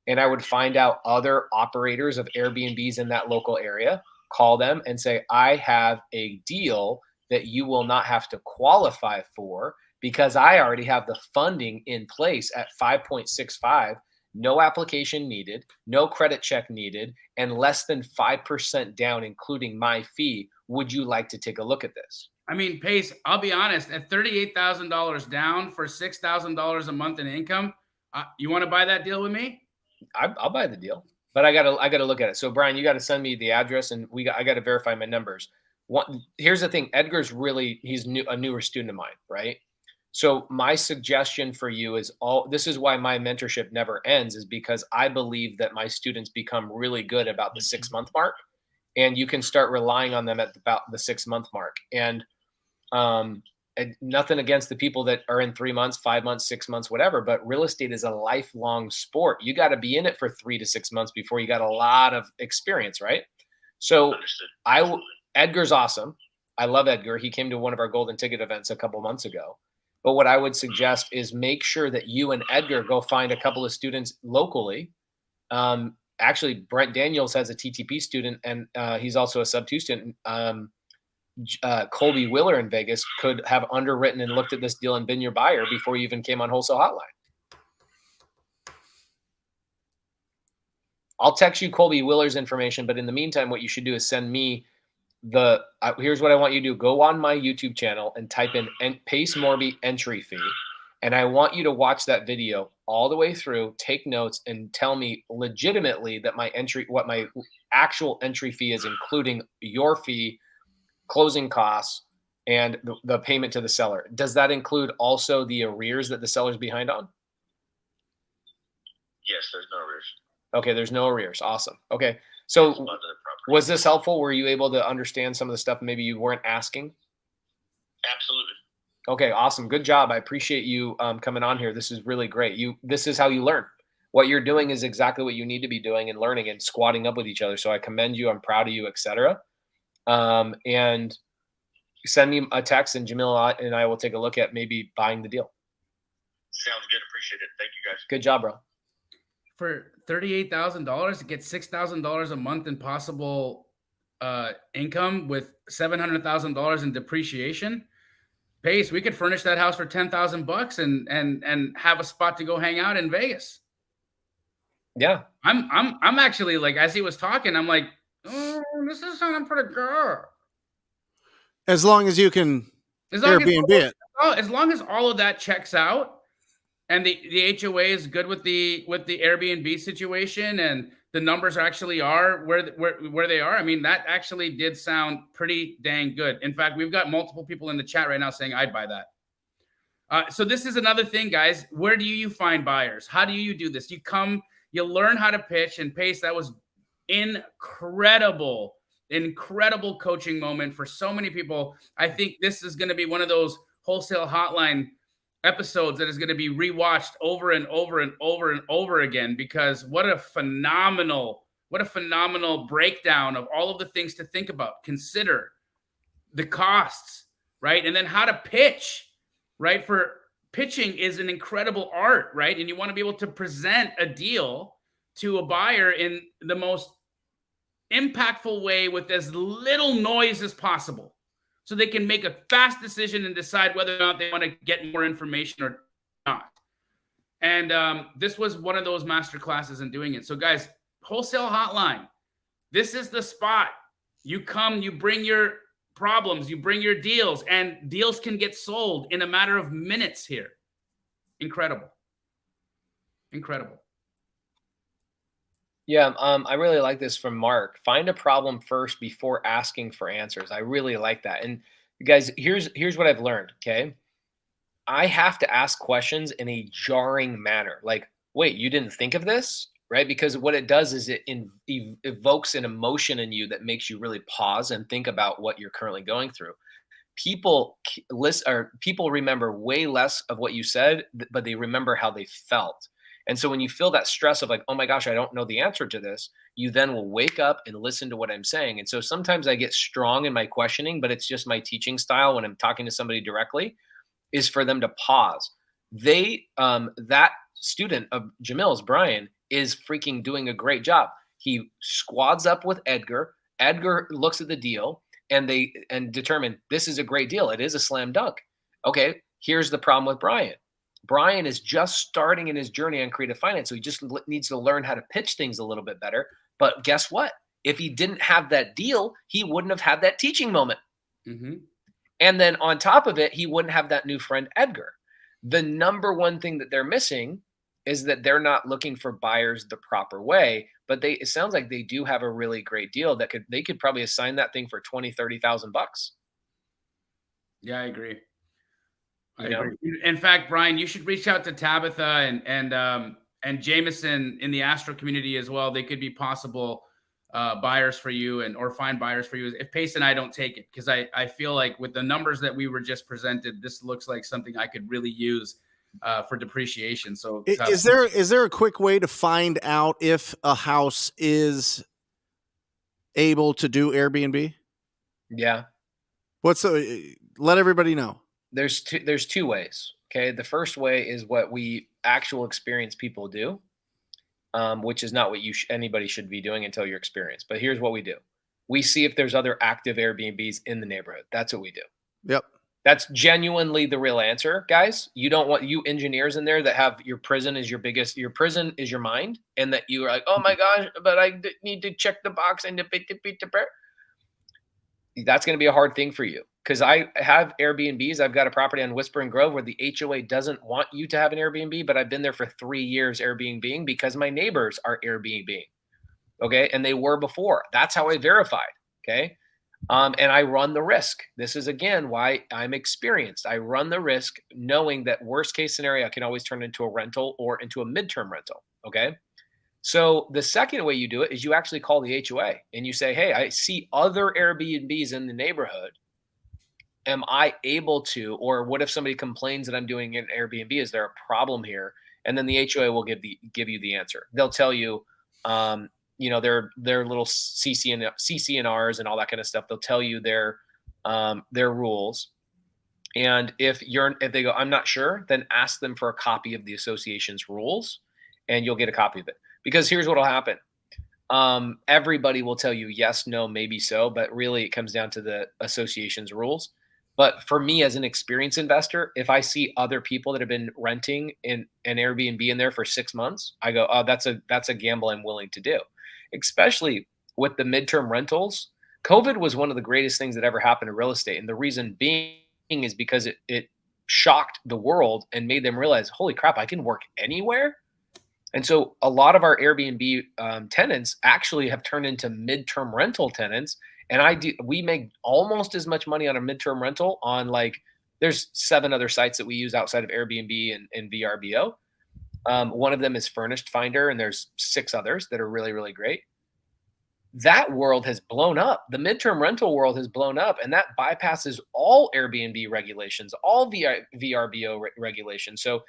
[SPEAKER 5] and I would find out other operators of Airbnbs in that local area, call them and say, I have a deal that you will not have to qualify for because I already have the funding in place at 5.65, no application needed, no credit check needed, and less than 5% down, including my fee. Would you like to take a look at this?
[SPEAKER 1] I mean, Pace, I'll be honest, at $38,000 down for $6,000 a month in income, you want to buy that deal with me?
[SPEAKER 5] I'll buy the deal, but I gotta look at it. So Brian, you got to send me the address, and I got to verify my numbers. Here's the thing: Edgar's he's a newer student of mine, right? So my suggestion for you is this is why my mentorship never ends, is because I believe that my students become really good about the 6-month mark, and you can start relying on them at about the 6-month mark. And nothing against the people that are in 3 months, 5 months, 6 months, whatever, but real estate is a lifelong sport. You got to be in it for 3 to 6 months before you got a lot of experience, right? So Edgar's awesome. I love Edgar. He came to one of our golden ticket events a couple months ago. But what I would suggest is make sure that you and Edgar go find a couple of students locally. Actually, Brent Daniels has a TTP student, and he's also a sub-2 student. Colby Willer in Vegas could have underwritten and looked at this deal and been your buyer before you even came on Wholesale Hotline. I'll text you Colby Willer's information, but in the meantime, what you should do is send me here's what I want you to do. Go on my YouTube channel and type in Pace Morby entry fee. And I want you to watch that video all the way through, take notes, and tell me legitimately that what my actual entry fee is, including your fee, closing costs, and the payment to the seller. Does that include also the arrears that the seller's behind on?
[SPEAKER 6] Yes, there's no arrears.
[SPEAKER 5] Okay, there's no arrears. Awesome. Okay, so was this helpful? Were you able to understand some of the stuff maybe you weren't asking?
[SPEAKER 6] Absolutely.
[SPEAKER 5] Okay, awesome. Good job. I appreciate you coming on here. This is really great. This is how you learn. What you're doing is exactly what you need to be doing and learning and squatting up with each other. So I commend you. I'm proud of you, etc. And send me a text, and Jamil and I will take a look at maybe buying the deal.
[SPEAKER 6] Sounds good. Appreciate it. Thank you, guys.
[SPEAKER 5] Good job, bro.
[SPEAKER 1] For $38,000 to get $6,000 a month in possible income with $700,000 in depreciation, Pace, we could furnish that house for $10,000 and have a spot to go hang out in Vegas.
[SPEAKER 5] Yeah,
[SPEAKER 1] I'm actually, like, as he was talking, I'm like, oh, this is sounding pretty good.
[SPEAKER 2] As long as you can Airbnb it.
[SPEAKER 1] As long as all of that checks out, and the HOA is good with the Airbnb situation, and the numbers actually are where they are. I mean, that actually did sound pretty dang good. In fact, we've got multiple people in the chat right now saying I'd buy that. So this is another thing, guys. Where do you find buyers? How do you do this? You learn how to pitch and Pace. That was incredible coaching moment for so many people. I think this is going to be one of those Wholesale Hotline episodes that is going to be rewatched over and over and over and over again, because what a phenomenal breakdown of all of the things to think about, consider the costs, right? And then how to pitch, right? For pitching is an incredible art, right? And you want to be able to present a deal to a buyer in the most impactful way with as little noise as possible, so they can make a fast decision and decide whether or not they want to get more information or not. And this was one of those master classes in doing it. So guys, Wholesale Hotline, this is the spot. You come, you bring your problems, you bring your deals, and deals can get sold in a matter of minutes here. Incredible.
[SPEAKER 5] Yeah, I really like this from Mark. Find a problem first before asking for answers. I really like that. And guys, here's what I've learned, okay? I have to ask questions in a jarring manner. Like, wait, you didn't think of this? Right? Because what it does is it evokes an emotion in you that makes you really pause and think about what you're currently going through. People remember way less of what you said, but they remember how they felt. And so when you feel that stress of like, oh my gosh, I don't know the answer to this, you then will wake up and listen to what I'm saying. And so sometimes I get strong in my questioning, but it's just my teaching style when I'm talking to somebody directly, is for them to pause. That student of Jamil's, Brian, is freaking doing a great job. He squads up with Edgar. Edgar looks at the deal and determine this is a great deal. It is a slam dunk. Okay, here's the problem with Brian. Brian is just starting in his journey on creative finance, so he just needs to learn how to pitch things a little bit better. But guess what? If he didn't have that deal, he wouldn't have had that teaching moment.
[SPEAKER 1] Mm-hmm.
[SPEAKER 5] And then on top of it, he wouldn't have that new friend, Edgar. The number one thing that they're missing is that they're not looking for buyers the proper way, but it sounds like they do have a really great deal that they could probably assign that thing for $20,000-$30,000 bucks.
[SPEAKER 1] Yeah, I agree. I agree. In fact, Brian, you should reach out to Tabitha and Jameson in the Astro community as well. They could be possible buyers for you or find buyers for you if Pace and I don't take it, because I feel like with the numbers that we were just presented, this looks like something I could really use for depreciation. So
[SPEAKER 2] is there a quick way to find out if a house is able to do Airbnb?
[SPEAKER 5] Yeah.
[SPEAKER 2] Let everybody know.
[SPEAKER 5] There's two ways. Okay. The first way is what we actual experienced people do, which is not what anybody should be doing until you're experienced. But here's what we do. We see if there's other active Airbnbs in the neighborhood. That's what we do.
[SPEAKER 2] Yep.
[SPEAKER 5] That's genuinely the real answer, guys. You don't want you engineers in there that have your prison is your prison is your mind, and that you are like, oh my gosh, but I need to check the box and that's going to be a hard thing for you. Because I have Airbnbs. I've got a property on Whispering Grove where the HOA doesn't want you to have an Airbnb, but I've been there for 3 years Airbnb because my neighbors are Airbnb. Okay. And they were before. That's how I verified. Okay. And I run the risk. This is, again, why I'm experienced. I run the risk knowing that worst case scenario, I can always turn into a rental or into a midterm rental. Okay. So the second way you do it is you actually call the HOA and you say, hey, I see other Airbnbs in the neighborhood. Am I able to, or what if somebody complains that I'm doing an Airbnb? Is there a problem here? And then the HOA will give you the answer. They'll tell you, their little CCNRs and all that kind of stuff. They'll tell you their rules. And if they go, I'm not sure, then ask them for a copy of the association's rules, and you'll get a copy of it. Because here's what will happen. Everybody will tell you yes, no, maybe so, but really it comes down to the association's rules. But for me as an experienced investor, if I see other people that have been renting in an Airbnb in there for 6 months, I go, oh, that's a gamble I'm willing to do. Especially with the midterm rentals. COVID was one of the greatest things that ever happened to real estate. And the reason being is because it shocked the world and made them realize, holy crap, I can work anywhere. And so a lot of our Airbnb tenants actually have turned into midterm rental tenants. And we make almost as much money on a midterm rental on there's 7 other sites that we use outside of Airbnb and VRBO. One of them is Furnished Finder, and there's 6 others that are really, really great. That world has blown up. The midterm rental world has blown up, and that bypasses all Airbnb regulations, all VRBO regulations. So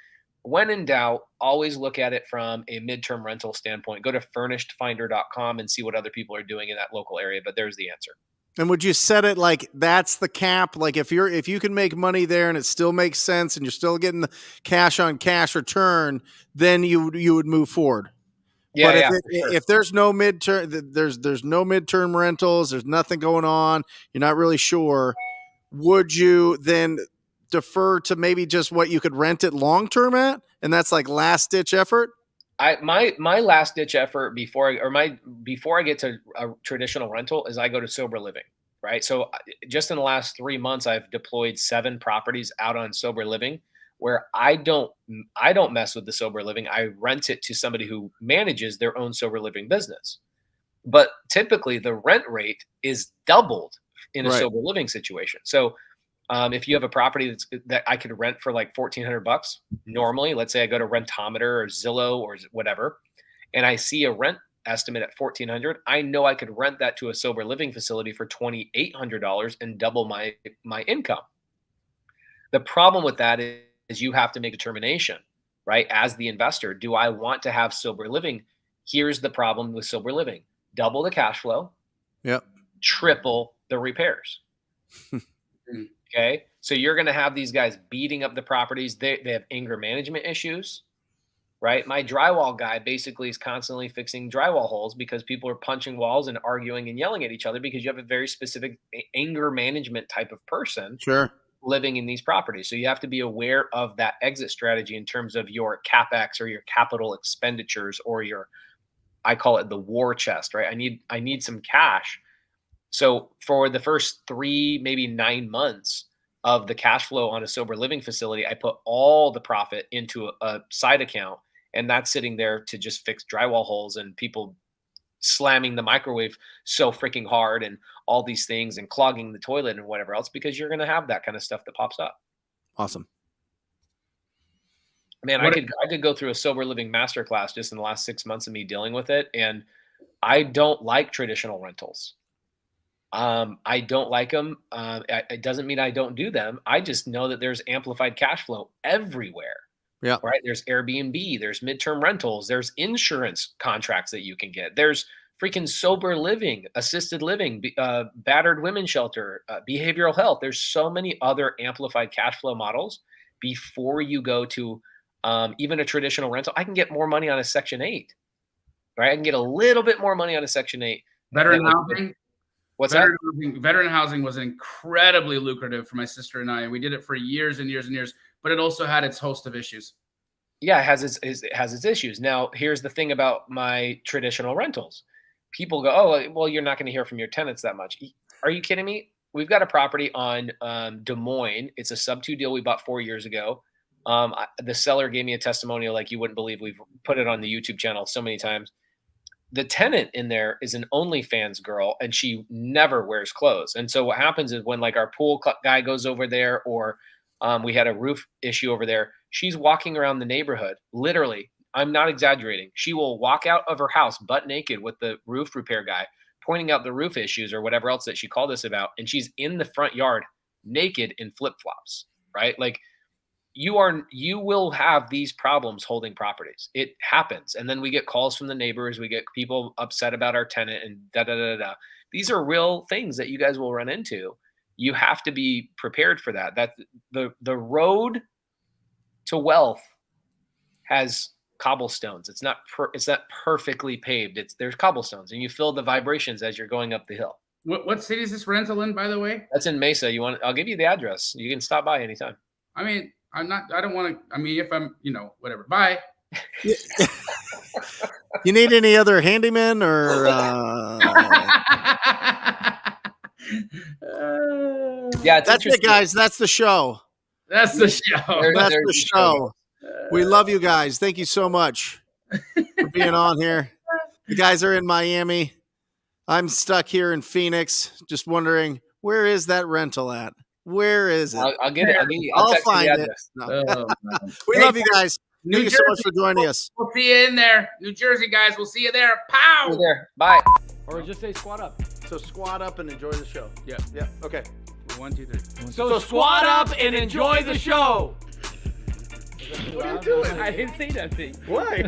[SPEAKER 5] when in doubt, always look at it from a midterm rental standpoint. Go to furnishedfinder.com and see what other people are doing in that local area. But there's the answer.
[SPEAKER 2] And would you set it like that's the cap? Like if you can make money there and it still makes sense and you're still getting the cash on cash return, then you would move forward.
[SPEAKER 5] Yeah,
[SPEAKER 2] but if there's no midterm, there's no midterm rentals, there's nothing going on, you're not really sure, would you then defer to maybe just what you could rent it long term at, and that's like last ditch effort?
[SPEAKER 5] My last ditch effort before I get to a traditional rental is I go to sober living, right? So just in the last 3 months, I've deployed 7 properties out on sober living where I don't mess with the sober living. I rent it to somebody who manages their own sober living business. But typically the rent rate is doubled in a sober living situation. So if you have a property that I could rent for like $1,400 normally, let's say I go to Rentometer or Zillow or whatever, and I see a rent estimate at $1,400, I know I could rent that to a sober living facility for $2,800 and double my income. The problem with that is you have to make a determination, right? As the investor, do I want to have sober living? Here's the problem with sober living. Double the cash flow.
[SPEAKER 2] Yep.
[SPEAKER 5] Triple the repairs. Okay. So you're going to have these guys beating up the properties. They have anger management issues, right? My drywall guy basically is constantly fixing drywall holes because people are punching walls and arguing and yelling at each other because you have a very specific anger management type of person
[SPEAKER 2] Sure.
[SPEAKER 5] living in these properties. So you have to be aware of that exit strategy in terms of your CapEx or your capital expenditures or your, I call it the war chest, right? I need some cash. So for the first 3, maybe 9 months of the cash flow on a sober living facility, I put all the profit into a side account, and that's sitting there to just fix drywall holes and people slamming the microwave so freaking hard and all these things and clogging the toilet and whatever else, because you're going to have that kind of stuff that pops up.
[SPEAKER 2] Awesome.
[SPEAKER 5] Man, I could go through a sober living masterclass just in the last 6 months of me dealing with it. And I don't like traditional rentals. I don't like them. It doesn't mean I don't do them. I just know that there's amplified cash flow everywhere.
[SPEAKER 2] Yeah.
[SPEAKER 5] Right. There's Airbnb, there's midterm rentals, there's insurance contracts that you can get. There's freaking sober living, assisted living, battered women's shelter, behavioral health. There's so many other amplified cash flow models before you go to even a traditional rental. I can get more money on a Section 8, right? I can get a little bit more money on a Section 8.
[SPEAKER 1] Veteran housing.
[SPEAKER 5] What's
[SPEAKER 1] Veteran housing was incredibly lucrative for my sister and I. We did it for years and years and years, but it also had its host of issues.
[SPEAKER 5] Yeah, it has its issues. Now, here's the thing about my traditional rentals. People go, oh, well, you're not going to hear from your tenants that much. Are you kidding me? We've got a property on Des Moines. It's a sub-2 deal we bought 4 years ago. The seller gave me a testimonial like you wouldn't believe. We've put it on the YouTube channel so many times. The tenant in there is an OnlyFans girl, and she never wears clothes. And so what happens is when like our pool guy goes over there, or we had a roof issue over there, she's walking around the neighborhood. Literally, I'm not exaggerating. She will walk out of her house butt naked with the roof repair guy, pointing out the roof issues or whatever else that she called us about. And she's in the front yard naked in flip-flops, right? Like you will have these problems holding properties. It happens. And then we get calls from the neighbors. We get people upset about our tenant and da-da-da-da. These are real things that you guys will run into. You have to be prepared for that. That the road to wealth has cobblestones. It's not perfectly paved. There's cobblestones, and you feel the vibrations as you're going up the hill.
[SPEAKER 1] What city is this rental in, by the way?
[SPEAKER 5] That's in Mesa. I'll give you the address. You can stop by anytime.
[SPEAKER 1] I mean, I don't want to. I mean, if I'm, whatever. Bye.
[SPEAKER 2] You need any other handyman or?
[SPEAKER 5] Yeah,
[SPEAKER 2] that's it, guys. That's the show.
[SPEAKER 1] That's the show.
[SPEAKER 2] That's the show. We love you guys. Thank you so much for being on here. The guys are in Miami. I'm stuck here in Phoenix, just wondering, where is that rental at? Where is it?
[SPEAKER 5] I'll get it.
[SPEAKER 2] I'll find it. No. We love you guys. Thank you so much for joining us.
[SPEAKER 1] We'll see you in there. New Jersey, guys. We'll see you there. Pow!
[SPEAKER 5] See you there. Bye.
[SPEAKER 3] Or just say squat up.
[SPEAKER 2] So squat up and enjoy the show.
[SPEAKER 1] Yeah.
[SPEAKER 2] Yeah. Okay.
[SPEAKER 1] 1, 2, 3.
[SPEAKER 3] So squat up and enjoy the show.
[SPEAKER 1] What are you doing?
[SPEAKER 3] I didn't say that thing.
[SPEAKER 2] Why?